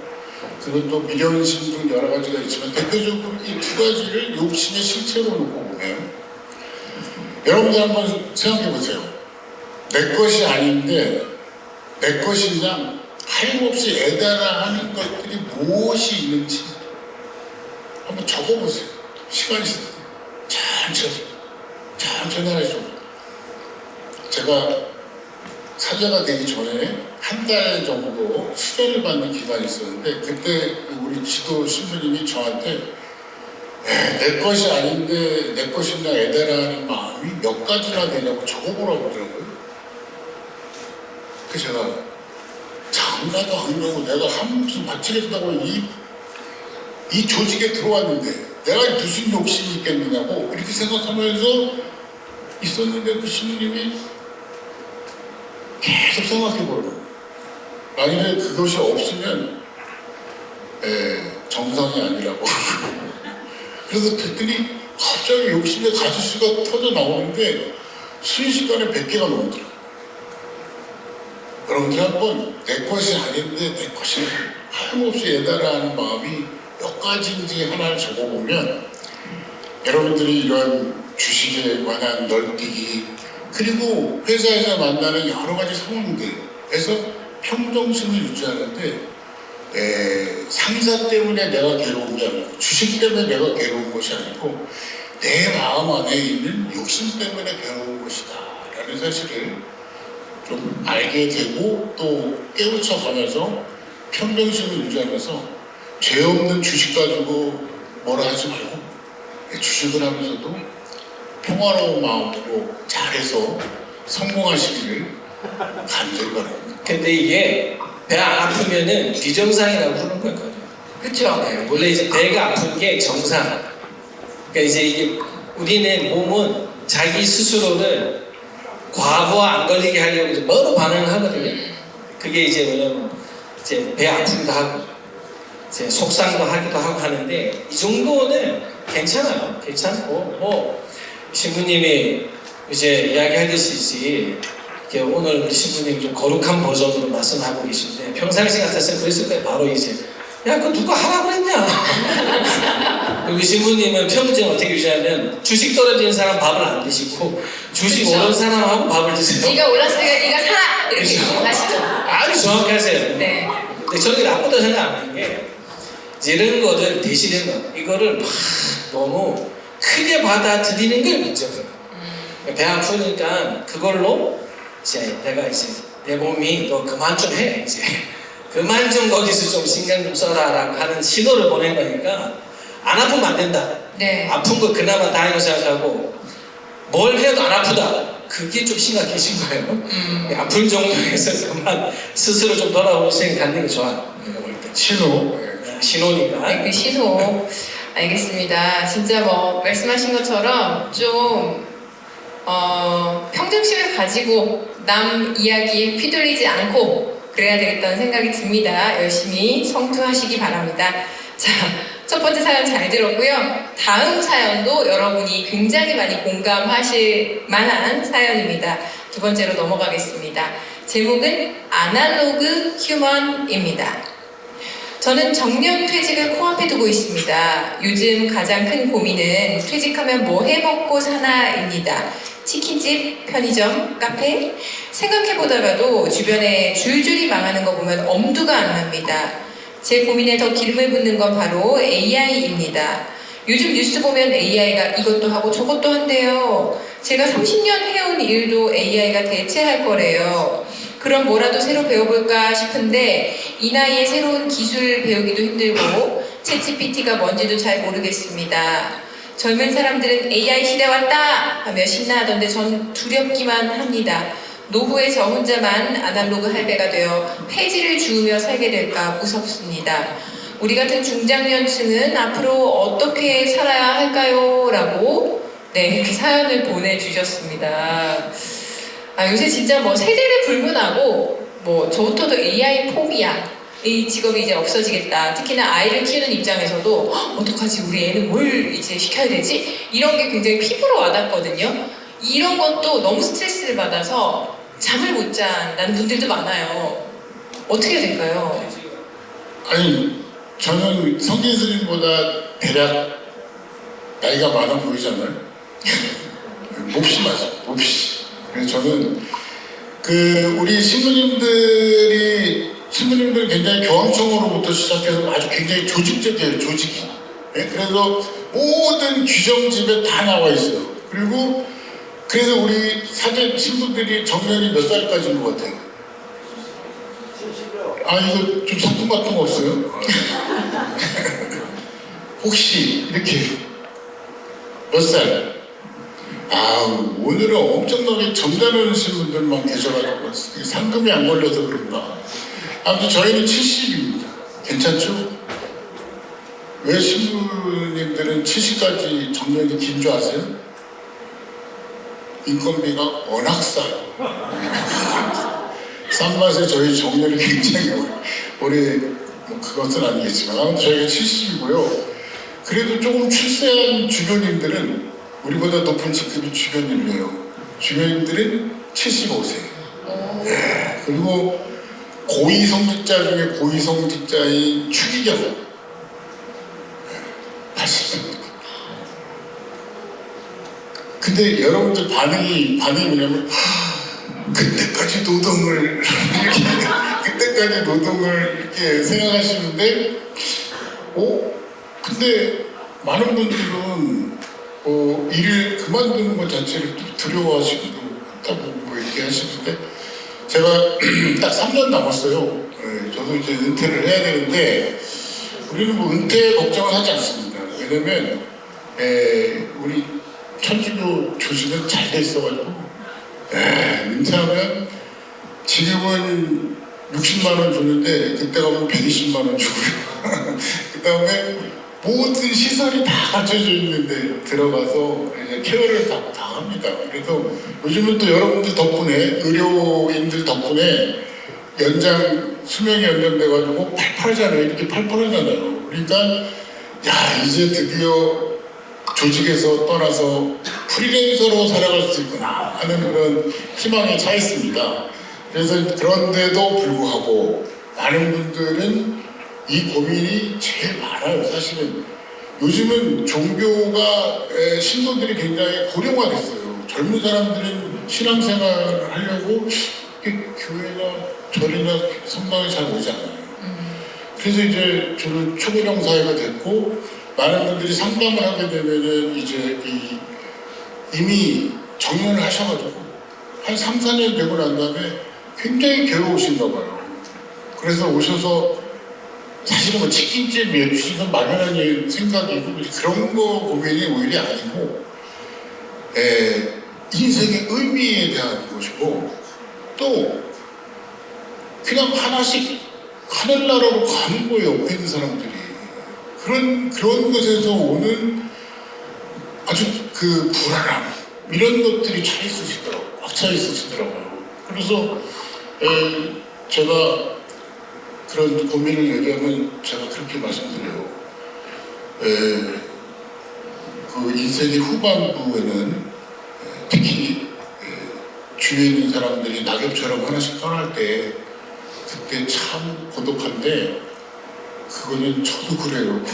그리고 또 미련심 등 여러 가지가 있지만 대표적으로 이 두 가지를 욕심의 실체로 놓고 보면 여러분들 한번 생각해 보세요. 내 것이 아닌데 내 것이냐 하염없이 애달아 하는 것들이 무엇이 있는지 한번 적어보세요. 시간 있을 때 천천히 하시죠. 제가 사자가 되기 전에 한 달 정도 수련을 받는 기간이 있었는데 그때 우리 지도 신부님이 저한테 내 것이 아닌데 내 것이냐 애달아하는 마음이 몇 가지나 되냐고 적어보라고 그러더라고요. 그래서 제가 장가도 안 가고 내가 한숨 바치겠다고 이 조직에 들어왔는데 내가 무슨 욕심이 있겠느냐고 이렇게 생각하면서 있었는데 그 신부님이 계속 생각해보라고. 만약에 그것이 없으면 정상이 아니라고. 그래서 그랬더니 갑자기 욕심의 가지수가 터져 나오는데 순식간에 100개가 넘더라고요. 여러분들 한번 내 것이 아닌데 내 것이 하염없이 애달아 하는 마음이 몇 가지인지 하나를 적어보면 여러분들이 이런 주식에 관한 널뛰기 그리고 회사에서 만나는 여러 가지 상황들에서 평정심을 유지하는데 상사 때문에 내가 괴로운 게 아니고 주식 때문에 내가 괴로운 것이 아니고 내 마음 안에 있는 욕심 때문에 괴로운 것이다 라는 사실을 좀 알게 되고 또 깨우쳐 가면서 평정심을 유지하면서 죄 없는 주식 가지고 뭐라 하지 말고 주식을 하면서도 평화로운 마음으로 잘해서 성공하시기를 간절히 바랍니다. 근데 이게 배 안 아프면은 비정상이라고 부르는 거거든요. 그쵸? 네, 원래 이제 배가 아픈 게 정상. 그러니까 이제 이게 우리는 몸은 자기 스스로를 과부하 안 걸리게 하려고 이제 뭐로 반응을 하거든요. 그게 이제 뭐냐면 이제 배 아프기도 하고 이제 속상도 하기도 하고 하는데 이 정도는 괜찮아요. 괜찮고 뭐 신부님이 이제 이야기하듯이 이렇게 오늘 우리 신부님이 좀 거룩한 버전으로 말씀하고 계신데 평상시 같았으면 그랬을 때 바로 이제 야 그거 누가 하라고 했냐. 우리 신부님은 평생 어떻게 유지하면 주식 떨어진 사람 밥을 안 드시고 주식 그쵸? 오른 사람하고 밥을 드세요. 네가 올랐으니까 네가 사라! 이렇게 그쵸? 하시죠. 아주 정확하세요. 네. 근데 저는 나쁘다 생각 안 하는 게 이런 거를 대신에 이거를 막 너무 크게 받아들이는 게 문제고요. 배 아프니까 그걸로 이제 내가 이제 내 몸이 너 그만 좀 해 이제 그만 좀 거기서 좀 신경 좀 써라라고 하는 신호를 보낸 거니까 안 아프면 안 된다. 네. 아픈 거 그나마 다행으로 생각하고 뭘 해도 안 아프다. 그게 좀 심각해진 거예요. 아픈 정도에서 그만 스스로 좀 돌아오는 시간이 갖는 게 좋아요. 내가 볼 때. 신호. 신호니까. 네, 그 신호. 알겠습니다. 진짜 뭐 말씀하신 것처럼 좀 평정심을 가지고 남 이야기에 휘둘리지 않고 그래야 되겠다는 생각이 듭니다. 열심히 성투하시기 바랍니다. 자, 첫 번째 사연 잘 들었고요. 다음 사연도 여러분이 굉장히 많이 공감하실 만한 사연입니다. 두 번째로 넘어가겠습니다. 제목은 아날로그 휴먼입니다. 저는 정년 퇴직을 코앞에 두고 있습니다. 요즘 가장 큰 고민은 퇴직하면 뭐 해먹고 사나입니다. 치킨집, 편의점, 카페? 생각해보다가도 주변에 줄줄이 망하는 거 보면 엄두가 안 납니다. 제 고민에 더 기름을 붓는 건 바로 AI입니다. 요즘 뉴스 보면 AI가 이것도 하고 저것도 한대요. 제가 30년 해온 일도 AI가 대체할 거래요. 그럼 뭐라도 새로 배워볼까 싶은데 이 나이에 새로운 기술 배우기도 힘들고 챗GPT가 뭔지도 잘 모르겠습니다. 젊은 사람들은 AI 시대 왔다 하며 신나하던데 전 두렵기만 합니다. 노후에 저 혼자만 아날로그 할배가 되어 폐지를 주우며 살게 될까 무섭습니다. 우리 같은 중장년층은 앞으로 어떻게 살아야 할까요? 라고 네, 이렇게 사연을 보내주셨습니다. 요새 진짜 뭐 세대를 불문하고 뭐 저부터도 AI 포비아 이 직업이 이제 없어지겠다. 특히나 아이를 키우는 입장에서도 어떡하지? 우리 애는 뭘 이제 시켜야 되지? 이런 게 굉장히 피부로 와닿거든요. 이런 것도 너무 스트레스를 받아서 잠을 못 잔다는 분들도 많아요. 어떻게 해야 될까요? 아니 저는 성진 스님보다 대략 나이가 많아 보이잖아요. 몹시 맞아요. 몹시. 그래서 저는 우리 신부님들이 굉장히 교황청으로부터 시작해서 아주 굉장히 조직적이에요. 조직이. 네? 그래서 모든 규정집에 다 나와 있어요. 그래서 우리 사제 신부들이 정년이 몇 살까지인 것 같아요? 이거 좀 상품 같은 거 없어요? 혹시 이렇게 몇 살? 오늘은 엄청나게 점잖으신 분들만 계셔가지고 상금이 안 걸려서 그런가. 아무튼 저희는 70입니다. 괜찮죠? 왜 신부님들은 70까지 정년이 긴 줄 아세요? 인건비가 워낙 싸요. 싼 맛에 저희 정년이 굉장히 오래 그것은 아니겠지만 아무튼 저희가 70이고요. 그래도 조금 출세한 주교님들은 우리보다 높은 직급이 주교님이에요. 주교님들은 75세. 네. 그리고 고위성직자 중에 고위성직자인 추기경 80세입니다. 근데 여러분들 반응이 뭐냐면 그때까지 노동을 이렇게 생각하시는데 근데 많은 분들은 일을 그만두는 것 자체를 두려워하시기도 했다고 이렇게 하시는데 제가 딱 3년 남았어요. 네, 저도 이제 은퇴를 해야 되는데 우리는 은퇴 걱정을 하지 않습니다. 왜냐면 우리 천주교 조직은 잘 돼 있어가지고 은퇴하면 지금은 60만 원 줬는데 그때 가면 120만 원 주고요. 그 다음에 모든 시설이 다 갖춰져 있는데 들어가서 이제 케어를 다 합니다. 그래서 요즘은 또 여러분들 덕분에, 의료인들 덕분에 수명이 연장돼가지고 팔팔하잖아요. 이렇게 팔팔하잖아요. 그러니까 야, 이제 드디어 조직에서 떠나서 프리랜서로 살아갈 수 있구나 하는 그런 희망에 차 있습니다. 그래서 그런데도 불구하고 많은 분들은 이 고민이 제일 많아요. 사실은 요즘은 종교가 신도들이 굉장히 고령화됐어요. 젊은 사람들은 신앙생활을 하려고 교회나 절이나 성당에 잘 오지 않아요. 그래서 이제 저는 초고령 사회가 됐고 많은 분들이 상담을 하게 되면은 이제 이미 정년을 하셔가지고 한 3, 4년 되고 난 다음에 굉장히 괴로우신가 봐요. 그래서 오셔서 사실은 뭐 치킨집 예주시는 막연한 생각이고 그런 거 고민이 오히려 아니고 인생의 의미에 대한 것이고 또 그냥 하나씩 하늘나라로 가는 거예요. 옆에 있는 사람들이 그런 것에서 오는 아주 그 불안함 이런 것들이 꽉 차 있으시더라고요. 그래서 제가 그런 고민을 얘기하면 제가 그렇게 말씀드려요. 그 인생의 후반부에는 특히 주위에 있는 사람들이 낙엽처럼 하나씩 떠날 때 그때 참 고독한데 그거는 저도 그래요.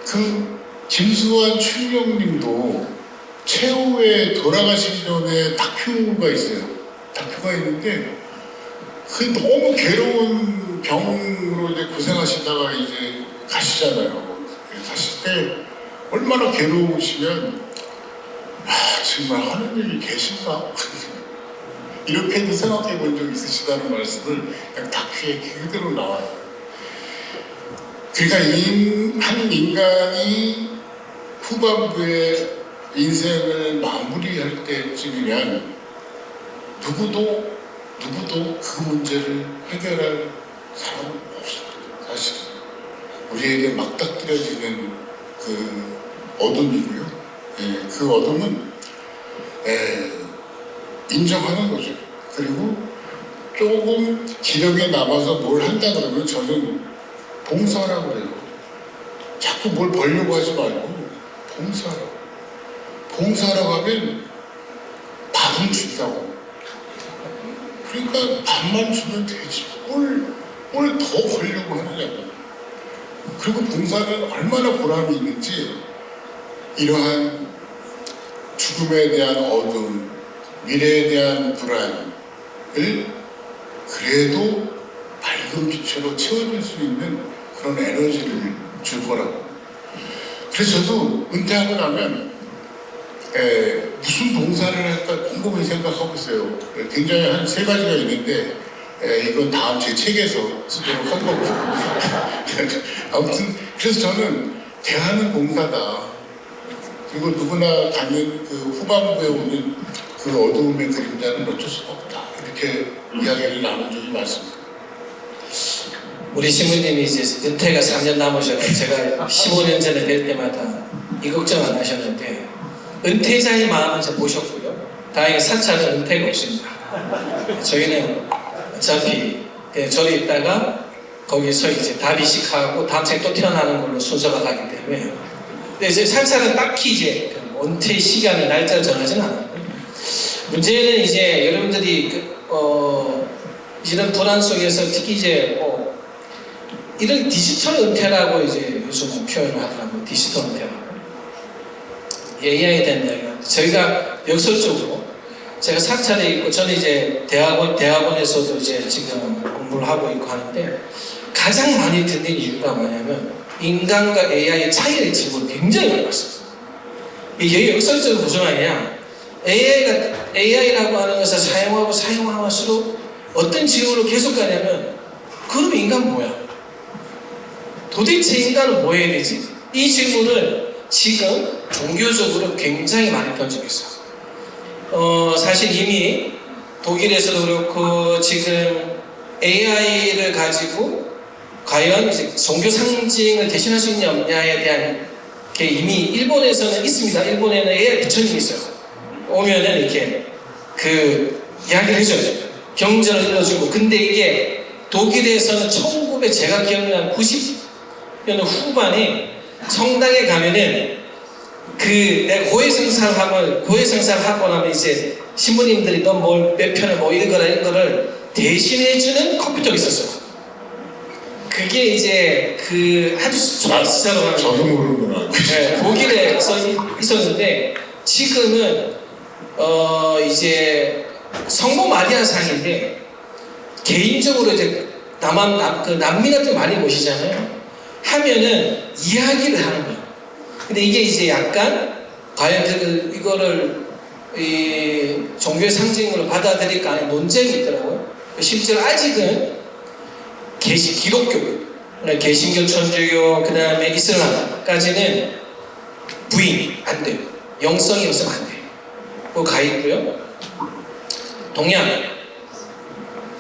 그 김수환 출령님도 최후에 돌아가시기 전에 다큐가 있어요. 다큐가 있는데 그 너무 괴로운 병으로 이제 고생하시다가 이제 가시잖아요. 가실 때 얼마나 괴로우시면 정말 하느님이 계신가? 이렇게도 생각해 본 적 있으시다는 말씀을 그냥 다큐에 그대로 나와요. 그러니까 한 인간이 후반부에 인생을 마무리할 때쯤이면 누구도 그 문제를 해결할 사람은 없습니다. 사실은 우리에게 맞닥뜨려지는 그 어둠이고요. 그 어둠은 인정하는 거죠. 그리고 조금 기력이 남아서 뭘 한다 그러면 저는 봉사라고 그래요. 자꾸 뭘 벌려고 하지 말고 봉사라고 하면 밥은 준다고. 그러니까 밥만 주면 되지. 뭘 더 벌려고 하느냐고. 그리고 봉사는 얼마나 보람이 있는지 이러한 죽음에 대한 어둠, 미래에 대한 불안을 그래도 밝은 빛으로 채워줄 수 있는 그런 에너지를 줄 거라고. 그래서 저도 은퇴하고 나면 무슨 봉사를 할까 곰곰이 생각하고 있어요. 굉장히 한 3가지가 있는데 이건 다음 제 책에서 쓰도록 한 거고. 아무튼 그래서 저는 대화는 봉사다. 그리고 누구나 갖는 그 후반부에 오는 그 어두움의 그림자는 어쩔 수가 없다. 이렇게 이야기를 나눈 적이 많습니다. 우리 신부님이 이제 은퇴가 3년 남으셔서 제가 15년 전에 뵐 때마다 이 걱정 안 하셨는데 은퇴자의 마음은 제가 보셨고요. 다행히 사찰은 은퇴가 없습니다. 저희는 어차피 절에 있다가 거기서 이제 다비식하고 다음 생 또 태어나는 걸로 순서가 가기 때문에 근데 이제 사찰은 딱히 이제 은퇴 시간을 날짜를 정하지는 않아요. 문제는 이제 여러분들이 이런 불안 속에서 특히 이제 이런 디지털 은퇴라고 이제 요즘 표현을 하더라고요. 디지털 은퇴라고. AI에 대한 이야기가. 저희가 역설적으로 제가 사찰에 있고 저는 이제 대학원에서도 이제 지금 공부를 하고 있고 하는데 가장 많이 듣는 이유가 뭐냐면 인간과 AI의 차이를 질문 굉장히 많이 받습니다. 이게 역설적으로 무슨 말이냐? AI라고 하는 것을 사용할수록 어떤 지역으로 계속 가냐면 그럼 인간 뭐야? 도대체 인간은 뭐 해야 되지? 이 질문을 지금 종교적으로 굉장히 많이 던지고 있어요. 사실 이미 독일에서도 그렇고 지금 AI를 가지고 과연 이제 종교 상징을 대신할 수 있냐 없냐에 대한 게 이미 일본에서는 있습니다. 일본에는 AI 부처님이 있어요. 오면은 이렇게 그 이야기를 해줘요. 경전을 읽어주고. 근데 이게 독일에서는 제가 기억나는 90년 후반에 성당에 가면은 내가 고해성사를 하고 나면 이제 신부님들이 너 몇 편을 뭐 읽어라 이런 거를 대신해주는 컴퓨터가 있었어요. 그게 이제 아주 좋았어요. 저도 모르는구나. 네, 독일에서 있었는데 지금은 이제 성모 마리아 상인데 개인적으로 이제 난민 같은 거 많이 모시잖아요. 하면은 이야기를 하는 거예요. 근데 이게 이제 약간 과연 이거를 종교의 상징으로 받아들일까 하는 논쟁이 있더라고요. 실제로 아직은 기독교, 개신교, 천주교, 그 다음에 이슬람까지는 부인 안 돼요. 영성이 없으면 안 돼요. 그거 가 있고요. 동양,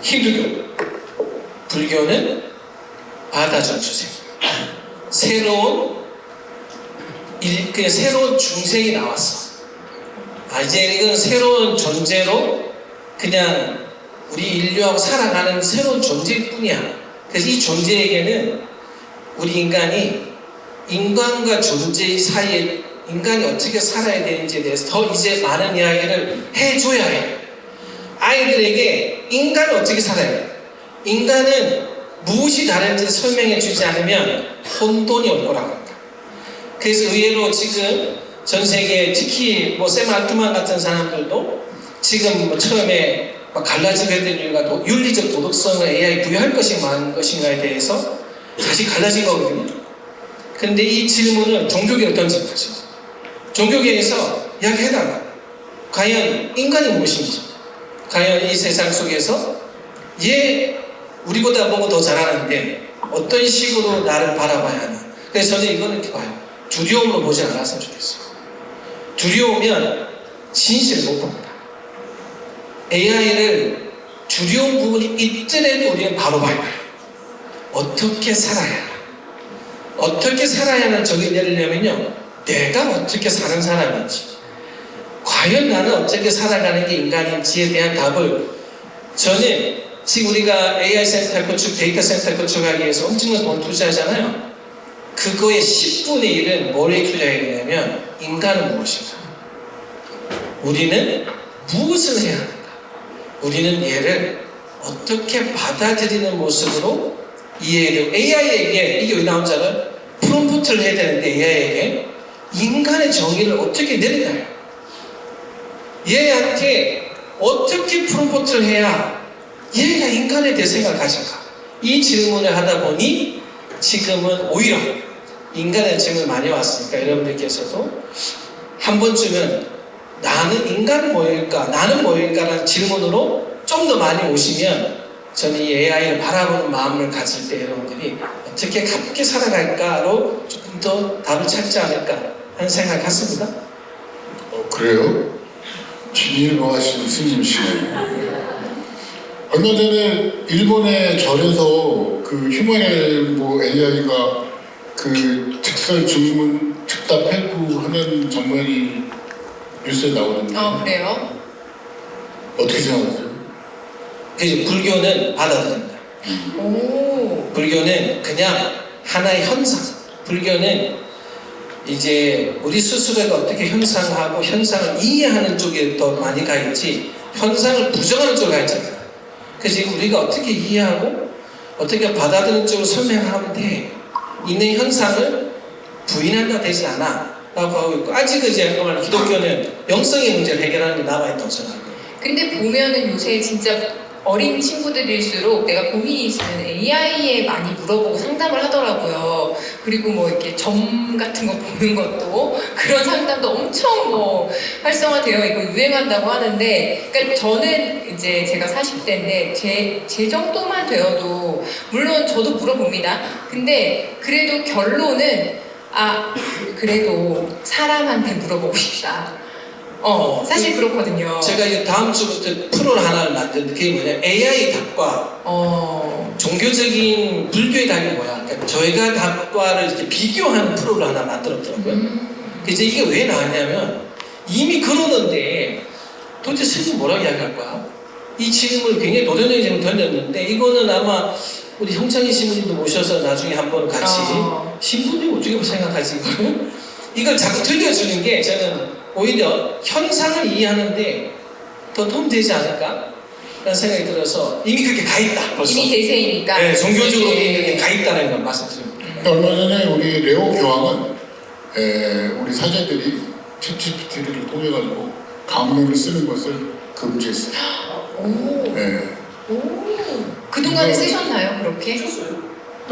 힌두교, 불교는 받아준 주세요. 새로운 중생이 나왔어. 이제 이건 새로운 존재로 그냥 우리 인류하고 살아가는 새로운 존재일 뿐이야. 그래서 이 존재에게는 우리 인간과 존재 사이에 인간이 어떻게 살아야 되는지에 대해서 더 이제 많은 이야기를 해줘야 해. 아이들에게 인간은 어떻게 살아야 돼? 인간은 무엇이 다른지 설명해 주지 않으면 혼돈이 올 거라고 합니다. 그래서 의외로 지금 전 세계 특히 샘 알트만 같은 사람들도 지금 처음에 갈라지게 된 이유가 윤리적 도덕성을 AI 부여할 것인가에 대해서 다시 갈라진 거거든요. 근데 이 질문을 종교계로 던진 거죠. 종교계에서 이야기해달라. 과연 인간이 무엇인지, 과연 이 세상 속에서 우리보다 뭐가 더 잘하는데 어떤 식으로 나를 바라봐야 하나. 그래서 저는 이거는 이렇게 봐요. 두려움으로 보지 않았으면 좋겠어요. 두려우면 진실을 못 봅니다. AI를 두려운 부분이 있더라도 우리는 바로 봐야 해요. 어떻게 살아야 하나. 어떻게 살아야 하는 적을 내리려면요, 내가 어떻게 사는 사람인지, 과연 나는 어떻게 살아가는 게 인간인지에 대한 답을 저는 지금 우리가 AI 센터 구축, 데이터 센터 구축하기 위해서 엄청난 돈 투자하잖아요. 그거의 10분의 1은 뭐에 투자해야 되냐면 인간은 무엇인가? 우리는 무엇을 해야 하는가? 우리는 얘를 어떻게 받아들이는 모습으로 이해해야 되고, AI에게 이게 왜 나온 줄 알아요? 프롬프트를 해야 되는데 AI에게 인간의 정의를 어떻게 내리나요? 얘한테 어떻게 프롬프트를 해야 얘가 인간에 대해 생각을 가질까? 이 질문을 하다 보니 지금은 오히려 인간의 질문이 많이 왔으니까 여러분들께서도 한 번쯤은 나는 인간은 뭐일까? 나는 뭐일까? 라는 질문으로 좀 더 많이 오시면 저는 이 AI를 바라보는 마음을 가질 때 여러분들이 어떻게 함께 살아갈까로 조금 더 답을 찾지 않을까 하는 생각을 갖습니다. 그래요? 진일보하신 스님이시네. 얼마 전에 일본의 절에서 그 휴머넬 AI가 그 특설 주문 즉답 해부하는 장면이 뉴스에 나오는데. 그래요? 어떻게 생각하세요? 그래서 불교는 받아들입니다. 불교는 그냥 하나의 현상. 불교는 이제 우리 스스로가 어떻게 현상하고 현상을 이해하는 쪽에 더 많이 가 있지, 현상을 부정하는 쪽에 가 있잖아요. 그래서 우리가 어떻게 이해하고 어떻게 받아들이는 쪽으로 설명하면 돼. 있는 현상을 부인한다 되지 않아 라고 하고 있고, 아직은 이제 기독교는 영성의 문제를 해결하는 게 남아있다고 생각합니다. 근데 보면은 요새 진짜 어린 친구들일수록 내가 고민이 있으면 AI에 많이 물어보고 상담을 하더라고요. 그리고 뭐 이렇게 점 같은 거 보는 것도 그런 상담도 엄청 활성화되어 있고 유행한다고 하는데, 그러니까 저는 이제 제가 40대인데 제 정도만 되어도 물론 저도 물어봅니다. 근데 그래도 결론은 아 그래도 사람한테 물어보고 싶다. 사실 그렇거든요. 제가 이제 다음 주부터 프로를 하나를 만드는데 그게 뭐냐, AI 닭과 종교적인 불교의 닭이 뭐야, 그러니까 저희가 닭과를 이렇게 비교하는 프로를 하나 만들었더라고요. 이제 이게 왜 나왔냐면 이미 그러는데 도대체 스님 뭐라고 이야기할 거야? 이 질문을 굉장히 도전적인 질문을 던졌는데 이거는 아마 우리 형창희 신부님도 모셔서 나중에 한번 같이 신부님 어떻게 생각하지 이걸 자꾸 들려주는 게 저는 오히려 현상을 이해하는데 더 도움 되지 않을까? 라는 생각이 들어서 이미 그렇게 가 있다. 벌써. 이미 대세이니까. 네, 종교적으로 이렇게 가 있다는 걸 말씀드립니다. 얼마 전에 우리 레오 교황은 우리 사제들이 챗GPT를 통해 가지고 강론을 쓰는 것을 금지했어요. 네. 그동안에 쓰셨나요, 그렇게?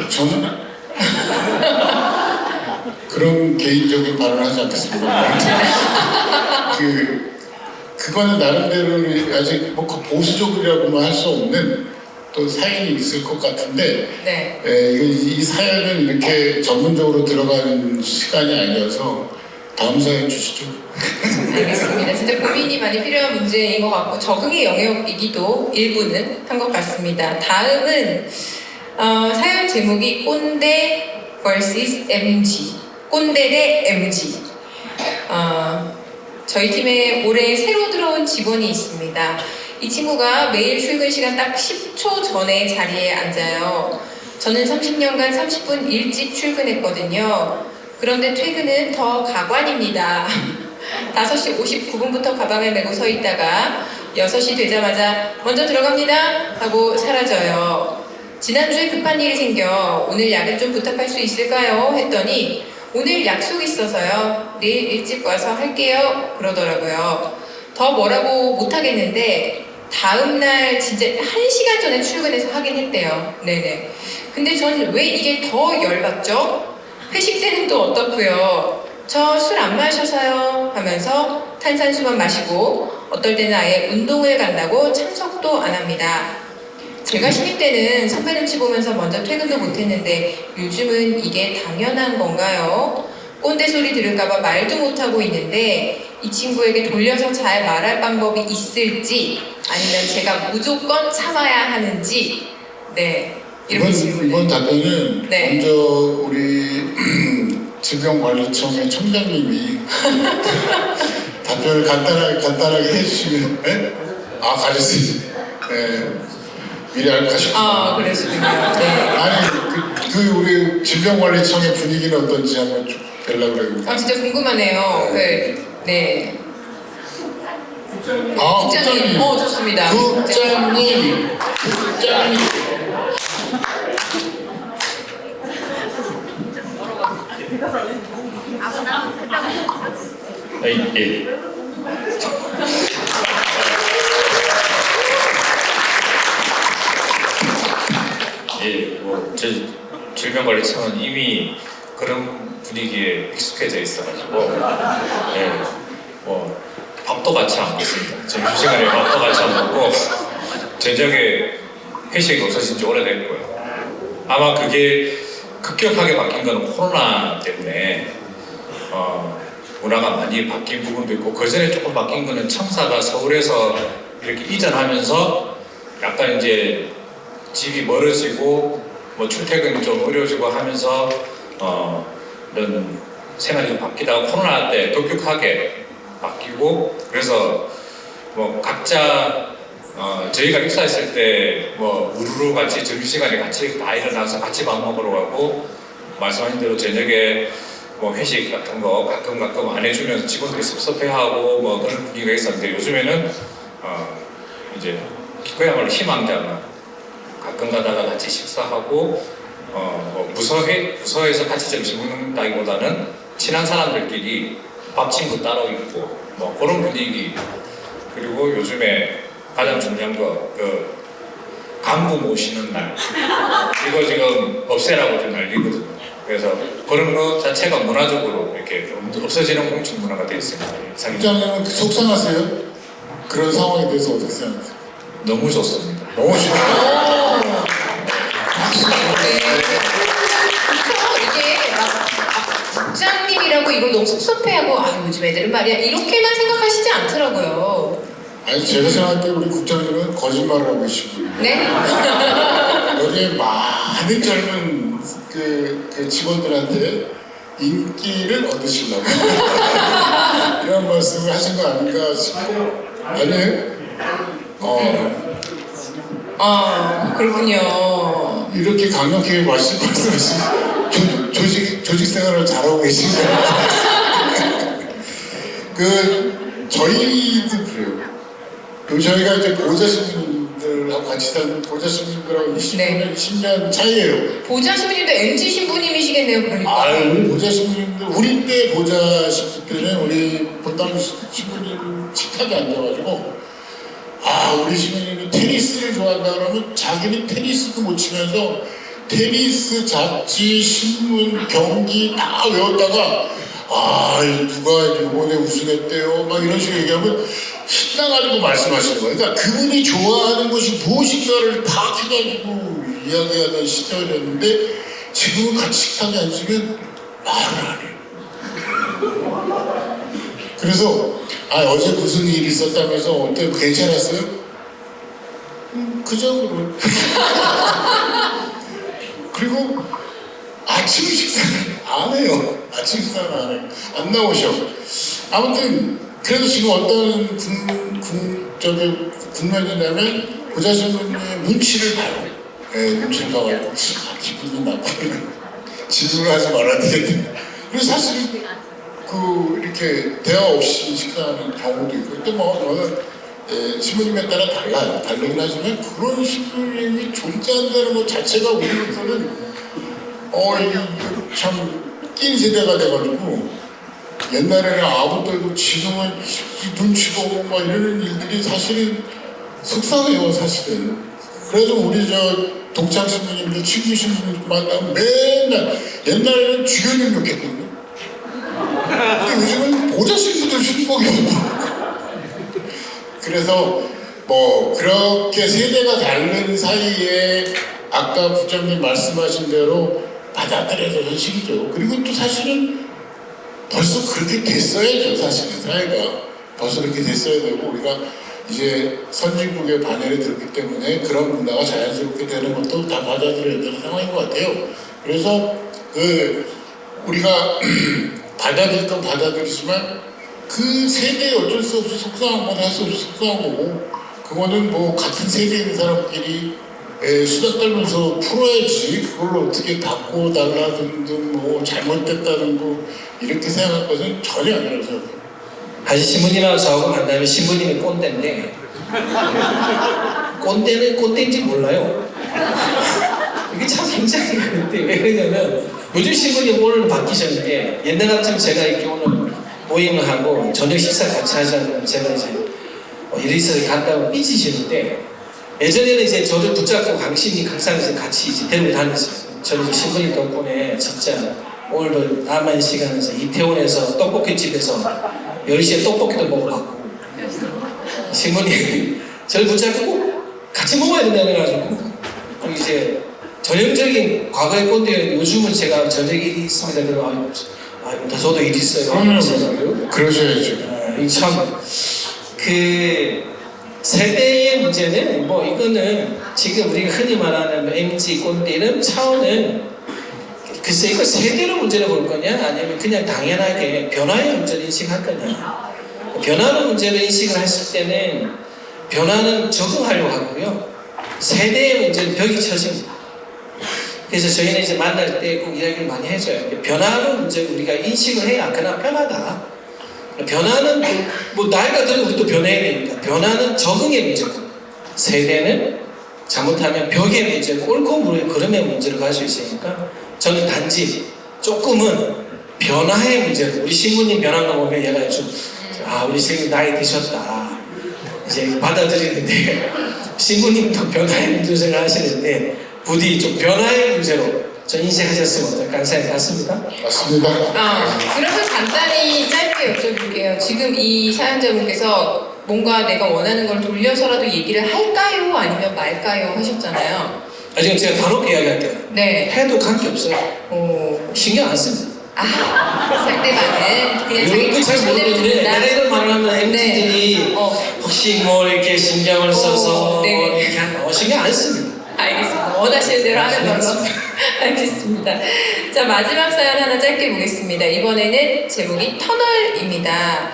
저는 그런 개인적인 발언을 하지 않겠습니다. 그거는 나름대로 아직 뭐 보수적이라고만 할 수 없는 또 사연이 있을 것 같은데, 네. 이 사연은 이렇게 전문적으로 들어가는 시간이 아니어서 다음 사연 주시죠. 알겠습니다. 진짜 고민이 많이 필요한 문제인 것 같고 적응의 영역이기도 일부는 한 것 같습니다. 다음은 사연 제목이 꼰대 vs MG, 꼰대 대 MG. 저희 팀에 올해 새로 들어온 직원이 있습니다. 이 친구가 매일 출근 시간 딱 10초 전에 자리에 앉아요. 저는 30년간 30분 일찍 출근했거든요. 그런데 퇴근은 더 가관입니다. 5시 59분부터 가방을 메고 서 있다가 6시 되자마자 먼저 들어갑니다 하고 사라져요. 지난주에 급한 일이 생겨 오늘 야근 좀 부탁할 수 있을까요? 했더니 오늘 약속 있어서요. 내일 일찍 와서 할게요. 그러더라고요. 더 뭐라고 못하겠는데 다음날 진짜 1시간 전에 출근해서 하긴 했대요. 네네. 근데 전 왜 이게 더 열받죠? 회식 때는 또 어떻고요? 저 술 안 마셔서요 하면서 탄산수만 마시고 어떨 때는 아예 운동을 간다고 참석도 안 합니다. 제가 신입 때는 선배 눈치 보면서 먼저 퇴근도 못했는데 요즘은 이게 당연한 건가요? 꼰대 소리 들을까봐 말도 못하고 있는데 이 친구에게 돌려서 잘 말할 방법이 있을지 아니면 제가 무조건 참아야 하는지. 네, 이런 질문을. 이번 답변은 네. 먼저 우리 질병관리청의 청장님이 답변을 간단하게 해주시면, 네? 가졌어요. 네. 미리 알고 가셨구나. 그러시군요. 네. 아니, 우리 질병관리청의 분위기는 어떤지 한번 좀 뵈려고 그래요. 진짜 궁금하네요. 네. 국장님. 좋습니다. 국장님. 제 질병관리청은 이미 그런 분위기에 익숙해져 있어가지고, 밥도 같이 안 먹습니다. 점심시간에 밥도 같이 안 먹고, 저녁에 회식이 없어진 지 오래됐고요. 아마 그게 급격하게 바뀐 건 코로나 때문에, 문화가 많이 바뀐 부분도 있고, 그 전에 조금 바뀐 거는 청사가 서울에서 이렇게 이전하면서 약간 이제 집이 멀어지고 뭐 출퇴근이 좀 어려워지고 하면서 이런 생활이 좀 바뀌다가 코로나 때 급격하게 바뀌고, 그래서 뭐 각자 저희가 입사했을 때 뭐 우르르 같이 점심시간에 같이 다 일어나서 같이 밥 먹으러 가고, 말씀하신 대로 저녁에 뭐 회식 같은 거 가끔 안 해주면 직원들이 섭섭해하고 뭐 그런 분위기가 있었는데, 요즘에는 이제 그야말로 희망자만 가끔 가다가 같이 식사하고 뭐 부서에서 같이 점심 먹는다기보다는 친한 사람들끼리 밥 친구 따로 있고 뭐 그런 분위기. 그리고 요즘에 가장 중요한 거 간부 모시는 날, 이거 지금 없애라고 좀 난리거든요. 그래서 그런 거 자체가 문화적으로 이렇게 없어지는 공식 문화가 되어 있습니다. 국장님은 속상하세요? 그런 상황에 대해서 어떻게 생각하세요? 너무 좋습니다. 너무 좋아요. 이게 막 국장님이라고 이걸 너무 섭섭해하고 아 요즘 애들은 말이야 이렇게만 생각하시지 않더라고요. 아니 제가 생각할 때 우리 국장님은 거짓말을 하고 계시고 네? 여기에 많은 젊은 그 직원들한테 인기를 얻으시려고 이런 말씀을 하신 거 아닌가 싶고 아니에요? 그렇군요. 이렇게 강력하게 말씀하시면 조직 생활을 잘하고 계신가요? 저희도 그래요. 저희가 이제 보호자 신부님들하고 같이 사는 보호자 신부님들하고 20년 차이예요. 보좌 신부님도 MG 신부님이시겠네요, 그러니까. 우리 보좌 신부님들, 우리 때 보좌 신부 때는 우리 본당 신부님 식탁에 앉아가지고 우리 신부님이 테니스를 좋아한다 그러면 자기는 테니스도 못 치면서 테니스 잡지, 신문, 경기 다 외웠다가 누가 이번에 우승했대요 막 이런 식으로 얘기하면 신나가지고 말씀하시는 거예요. 그러니까 그분이 좋아하는 것이 무엇인가를 파악해가지고 이야기하던 시절이었는데 지금은 같이 식탁에 앉으면 말을 안 해요. 그래서 어제 무슨 일이 있었다면서 어때 괜찮았어요? 그 정도로. 그리고 아침 식사를 안 해요. 아침 식사를 안 해요. 안 나오셔. 아무튼 그래도 지금 어떤 국면이냐면 보좌 신부님의 눈치를 봐요. 눈치를 봐가지고 기분이 나쁘면 질문을 하지 말아야 되겠다. 그래서 사실 이렇게 대화 없이 식사하는 경우도 있고 또 저는 신부님에 따라 달라요. 다르긴 하지만 그런 신부님이 존재한다는 것 자체가 우리로서는 참 낀 세대가 돼가지고 옛날에는 아부 떨고 지금은 눈치 보고 막 이러는 일들이 사실은 속상해요, 사실은. 그래서 우리 독창 신부님들, 친구 신부님들 만나면 맨날 옛날에는 주연을 욕했거든요. 근데 요즘은 보좌 신부들 신부가 그래서 그렇게 세대가 다른 사이에 아까 부장님 말씀하신 대로 받아들여서 현실이죠. 그리고 또 사실은 벌써 그렇게 됐어야죠. 사실은 사회가 벌써 그렇게 됐어야 되고 우리가 이제 선진국의 반열에 들었기 때문에 그런 문화가 자연스럽게 되는 것도 다 받아들여야 되는 상황인 것 같아요. 그래서 우리가 받아들일 건 받아들이지만 그 세대에 어쩔 수 없이 속상한 건 할 수 없이 속상한 거고 그거는 같은 세대에 있는 사람끼리 수다 떨면서 풀어야지 그걸로 어떻게 바꿔달라든 잘못됐다는 거 이렇게 생각할 것은 전혀 아니라고 생각해요. 사실 신부님하고 저하고 만나면 신부님이 꼰대인데 꼰대는 꼰대인지 몰라요. 이게 참 굉장히 그런데 왜 그러냐면 요즘 신부님 오늘 바뀌셨는데 옛날 같으면 제가 이렇게 오늘 모임을 하고 저녁 식사 같이 하자면 제가 이제 이리저리 간다고 삐지시는데 예전에는 이제 저를 붙잡고 강신이 항상 이제 같이 이제 데리고 다녔어요. 저는 신부님 덕분에 진짜 오늘도 남은 시간에서 이태원에서 떡볶이집에서 10시에 떡볶이도 먹어봤고 신부님 저를 붙잡고 같이 먹어야 된다 해가지고 이제 전형적인 과거의 꼰대 요즘은 제가 저녁 일이 있습니다. 그러면 저도 일 있어요. 그러셔야죠. 참 세대의 문제는 이거는 지금 우리가 흔히 말하는 MZ 꼰대 이런 차원은 글쎄 이거 세대로 문제를 볼 거냐 아니면 그냥 당연하게 변화의 문제를 인식할 거냐. 변화의 문제를 인식을 했을 때는 변화는 적응하려고 하고요. 세대의 문제는 벽이 쳐집니다. 그래서 저희는 이제 만날 때 꼭 이야기를 많이 해줘요. 변화의 문제를 우리가 인식을 해야 그나 편하다. 변화는 나이가 들면 우리도 변해야 되니까 변화는 적응의 문제고 세대는 잘못하면 벽의 문제고 옳고 그름의 문제를 가지고 있으니까 저는 단지 조금은 변화의 문제로 우리 신부님 변한 거 보면 얘가 좀 우리 신부님 나이 드셨다 이제 받아들이는데 신부님도 변화의 문제로 생각하시는데 부디 좀 변화의 문제로 저 인식하셨으면 어떨까 생각이 같습니다. 맞습니다. 그러면 간단히 짧게 여쭤볼게요. 지금 이 사연자분께서 뭔가 내가 원하는 걸 돌려서라도 얘기를 할까요? 아니면 말까요? 하셨잖아요. 지금 제가 단호하게 이야기할게요. 네. 해도 관계 없어요. 신경 안 씁니다. 상대방은 그냥 자기 이런 거잘 그대로 모르는데 듣는다. 내가 이런 말을 하면 MZ들이 혹시 뭐 이렇게 신경을 써서 네. 뭐 이렇게 신경 안 씁니다. 알겠습니다. 원하시는 대로 하는 걸로. 알겠습니다. 자, 마지막 사연 하나 짧게 보겠습니다. 이번에는 제목이 터널입니다.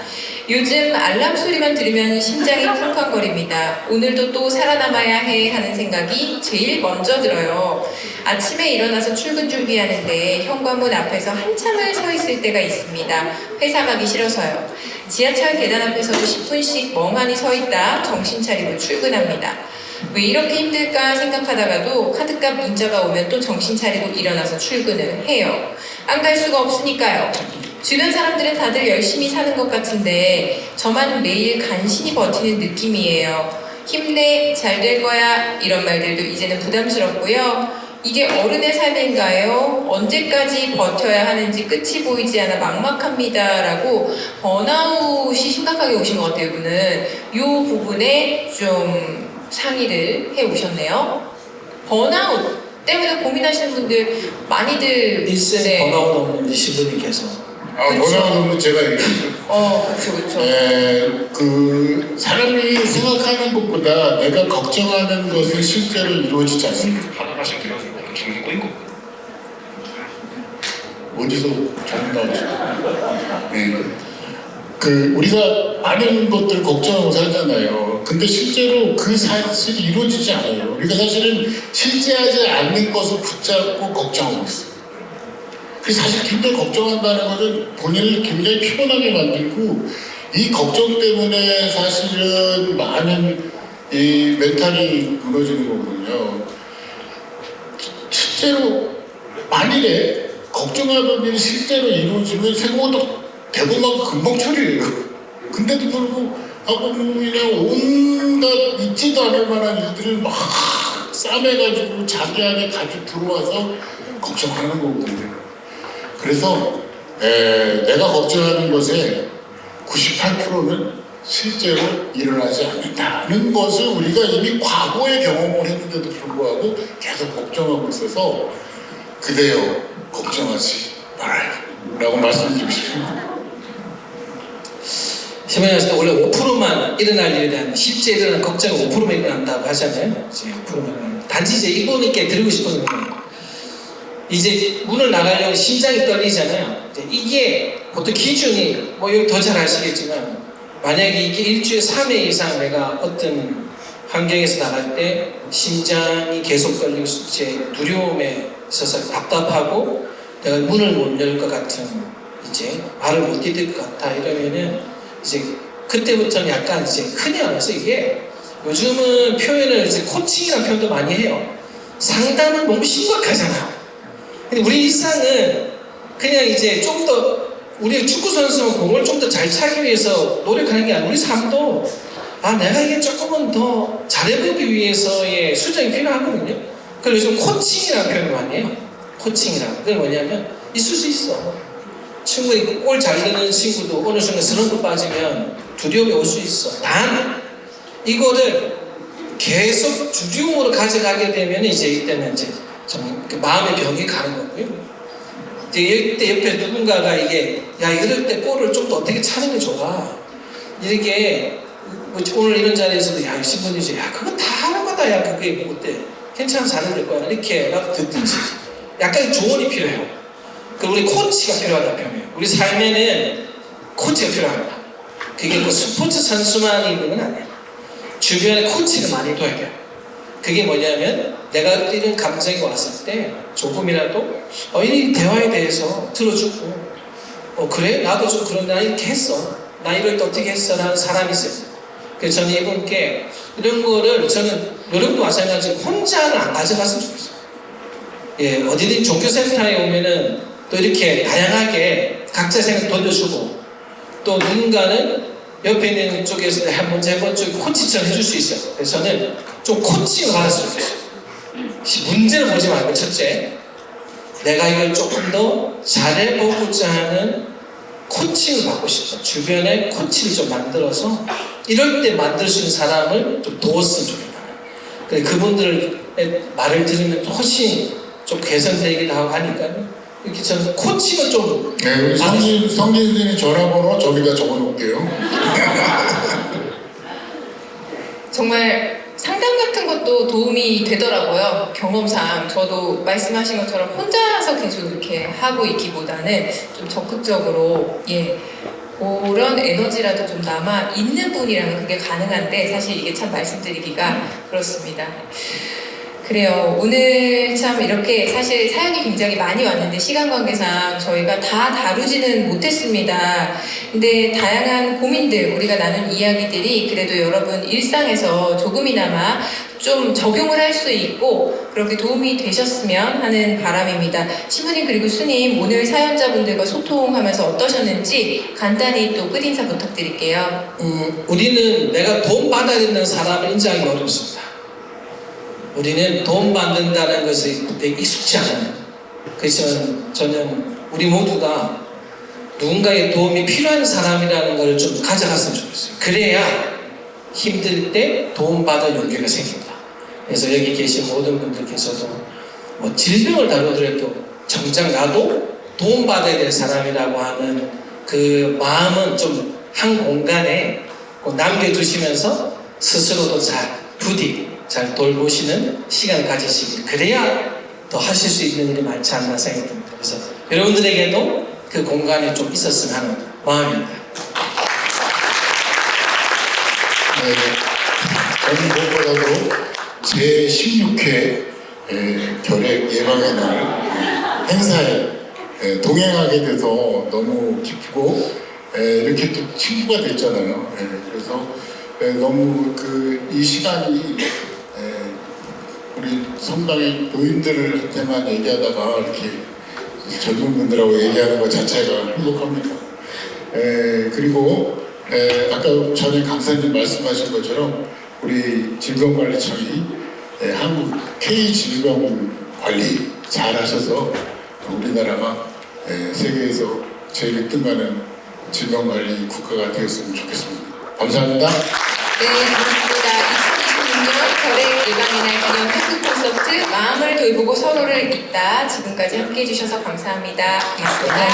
요즘 알람 소리만 들으면 심장이 쿵쾅거립니다. 오늘도 또 살아남아야 해 하는 생각이 제일 먼저 들어요. 아침에 일어나서 출근 준비하는데 현관문 앞에서 한참을 서 있을 때가 있습니다. 회사 가기 싫어서요. 지하철 계단 앞에서도 10분씩 멍하니 서 있다 정신 차리고 출근합니다. 왜 이렇게 힘들까 생각하다가도 카드값 문자가 오면 또 정신 차리고 일어나서 출근을 해요. 안 갈 수가 없으니까요. 주변 사람들은 다들 열심히 사는 것 같은데 저만 매일 간신히 버티는 느낌이에요. 힘내, 잘 될 거야 이런 말들도 이제는 부담스럽고요. 이게 어른의 삶인가요? 언제까지 버텨야 하는지 끝이 보이지 않아 막막합니다 라고 번아웃이 심각하게 오신 것 같아요. 이분은 이 부분에 좀 상의를 해 오셨네요. 번아웃 때문에 고민하시는 분들 많이들 일생 번아웃 없는 신부님께서 번아웃은 제가 얘기했죠. 그렇죠. 그 사람이 생각하는 것보다 내가 걱정하는 것은 실제로 이루어지지 않습니다. 어디서 잘못 나왔지? 네. 그 우리가 많은 것들을 걱정하고 살잖아요. 근데 실제로 그 사실이 이루어지지 않아요. 우리가 사실은 실제하지 않는 것을 붙잡고 걱정하고 있어요. 그 사실 굉장히 걱정한다는 것은 본인을 굉장히 피곤하게 만들고 이 걱정 때문에 사실은 많은 이 멘탈이 무너지는 거거든요. 실제로 만일에 걱정하던 일이 실제로 이루어지면 생각보다 대부분 금방 처리해요. 근데도 불구하고 그냥 온갖 있지도 않을 만한 일들을 막 싸매가지고 자기 안에 가지고 들어와서 걱정하는 거거든요. 그래서 내가 걱정하는 것의 98%는 실제로 일어나지 않는다는 것을 우리가 이미 과거에 경험을 했는데도 불구하고 계속 걱정하고 있어서 그대여 걱정하지 말아요 라고 말씀드리고 싶습니다. 신부님 하실 때 원래 5%만 일어날 일에 대한 실제 일어나는 걱정은 5%만 일어난다고 하잖아요. 이제 5%만. 단지 이제 이분께 드리고 싶은 건 이제 문을 나가려면 심장이 떨리잖아요. 이게 보통 기준이 뭐 여기 더 잘 아시겠지만 만약에 이게 일주일에 3회 이상 내가 어떤 환경에서 나갈 때 심장이 계속 떨리고 이제 두려움에 있어서 답답하고 내가 문을 못 열 것 같은 이제 말을 못 디딜 것 같아 이러면은 이제 그때부터는 약간 이제 흔히 하면서 이게 요즘은 표현을 이제 코칭이라는 표현도 많이 해요. 상담은 너무 심각하잖아. 근데 우리 일상은 그냥 이제 좀 더 우리 축구 선수는 공을 좀 더 잘 차기 위해서 노력하는 게 아니라 우리 삶도 내가 이게 조금은 더 잘해보기 위해서의 수정이 필요하거든요. 그래서 요즘 코칭이라는 표현을 많이 해요. 코칭이라고. 그게 뭐냐면 있을 수 있어. 충분히 골 잘 넣는 친구도 어느 순간 스럼프 빠지면 두려움이 올 수 있어. 단 이거를 계속 주중으로 가져가게 되면 이제 이때는 이제 좀 마음의 병이 가는 거고요. 이제 이때 옆에 누군가가 이게 이럴 때 골을 좀 더 어떻게 차는 게 좋아. 이렇게 오늘 이런 자리에서도 신부님이 그거 다 하는 거다. 그게 뭐 어때? 괜찮아서 하는 될 거야. 이렇게 나도 듣든지 약간 조언이 필요해요. 그리고 우리 코치가 필요하다 표현해요. 우리 삶에는 코치가 필요합니다. 그게 뭐 스포츠 선수만 있는 건 아니에요. 주변에 코치를 많이 둬야 돼요. 그게 뭐냐면 내가 이런 감정이 왔을 때 조금이라도 이 대화에 대해서 들어주고 그래? 나도 좀 그런데 나 이렇게 했어. 나 이럴 때 어떻게 했어? 라는 사람이 있어요. 그래서 저는 이분께 이런 거를 저는 노력도 마찬가지고 혼자는 안 가져갔으면 좋겠어요. 예, 어디든 종교센터에 오면은 또 이렇게 다양하게 각자 생각 던져주고 또 누군가는 옆에 있는 쪽에서 한 번, 세 번 쪽 코치처럼 해줄 수 있어요. 그래서 저는 좀 코칭을 받았으면 좋겠어요. 문제를 보지 말고 첫째, 내가 이걸 조금 더 잘해보고자 하는 코칭을 받고 싶다. 주변에 코치를 좀 만들어서 이럴 때 만들 수 있는 사람을 좀 도웠으면 좋겠다. 그래, 그분들의 말을 들으면 훨씬 좀 개선되기도 하고 하니까요. 이렇게 저는 코칭을 좀 네, 우리 성진 선생님 전화번호 저기다 적어놓을게요. 정말 상담 같은 것도 도움이 되더라고요. 경험상 저도 말씀하신 것처럼 혼자서 계속 이렇게 하고 있기보다는 좀 적극적으로 그런 에너지라도 좀 남아 있는 분이라면 그게 가능한데 사실 이게 참 말씀드리기가 그렇습니다. 그래요. 오늘 참 이렇게 사실 사연이 굉장히 많이 왔는데 시간 관계상 저희가 다 다루지는 못했습니다. 근데 다양한 고민들, 우리가 나눈 이야기들이 그래도 여러분 일상에서 조금이나마 좀 적용을 할 수 있고 그렇게 도움이 되셨으면 하는 바람입니다. 신부님 그리고 수님 오늘 사연자분들과 소통하면서 어떠셨는지 간단히 또 끝인사 부탁드릴게요. 우리는 내가 돈 받아야 되는 사람을 인정하기 어렵습니다. 우리는 돈 받는다는 것이 되게 익숙치 않아요. 그렇지만 저는 우리 모두가 누군가의 도움이 필요한 사람이라는 걸 좀 가져갔으면 좋겠어요. 그래야 힘들 때 도움받을 용기가 생깁니다. 그래서 여기 계신 모든 분들께서도 뭐 질병을 다루더라도 정작 나도 도움받아야 될 사람이라고 하는 그 마음은 좀 한 공간에 남겨두시면서 스스로도 부디 잘 돌보시는 시간을 가지시길, 그래야 더 하실 수 있는 일이 많지 않나 생각이 듭니다. 그래서 여러분들에게도 그 공간에 좀 있었으면 하는 마음입니다. 네, 저는 무엇보다도 제16회 결핵 예방의 날 행사에 동행하게 돼서 너무 기쁘고 이렇게 또 친구가 됐잖아요. 그래서 너무 이 시간이 우리 성당의 노인들한테만 얘기하다가 이렇게 젊은 분들하고 얘기하는 것 자체가 행복합니다. 그리고 아까 전에 강사님 말씀하신 것처럼 우리 질병관리청이 한국 K질병관리 잘하셔서 우리나라가 세계에서 제일 1등하는 질병관리 국가가 되었으면 좋겠습니다. 감사합니다. 네, 고맙습니다. 2026년 결핵 예방의 날 기념 토크 콘서트 마음을 돌보고 서로를 잇다 지금까지 함께해 주셔서 감사합니다. 고맙습니다.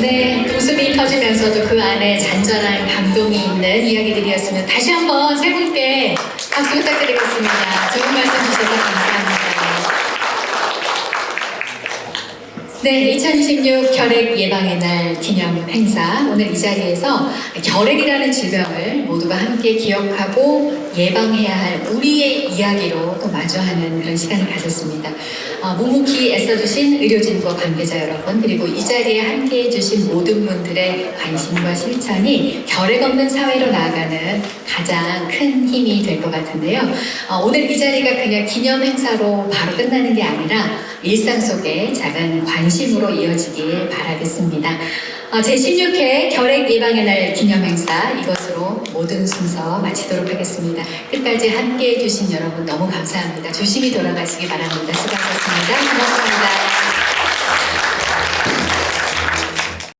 네, 웃음이 터지면서도 그 안에 잔잔한 감동이 있는 이야기들이었으면 다시 한번 세 분께 박수 부탁드리겠습니다. 좋은 말씀 주셔서 감사합니다. 네, 2026 결핵 예방의 날 기념 행사. 오늘 이 자리에서 결핵이라는 질병을 모두가 함께 기억하고 예방해야 할 우리의 이야기로 또 마주하는 그런 시간을 가졌습니다. 묵묵히 애써주신 의료진과 관계자 여러분, 그리고 이 자리에 함께 해주신 모든 분들의 관심과 실천이 결핵 없는 사회로 나아가는 가장 큰 힘이 될 것 같은데요. 오늘 이 자리가 그냥 기념 행사로 바로 끝나는 게 아니라 일상 속에 작은 관심으로 이어지길 바라겠습니다. 제16회 결핵 예방의 날 기념 행사 이것으로 모든 순서 마치도록 하겠습니다. 끝까지 함께해 주신 여러분 너무 감사합니다. 조심히 돌아가시기 바랍니다. 수고하셨습니다. 고맙습니다.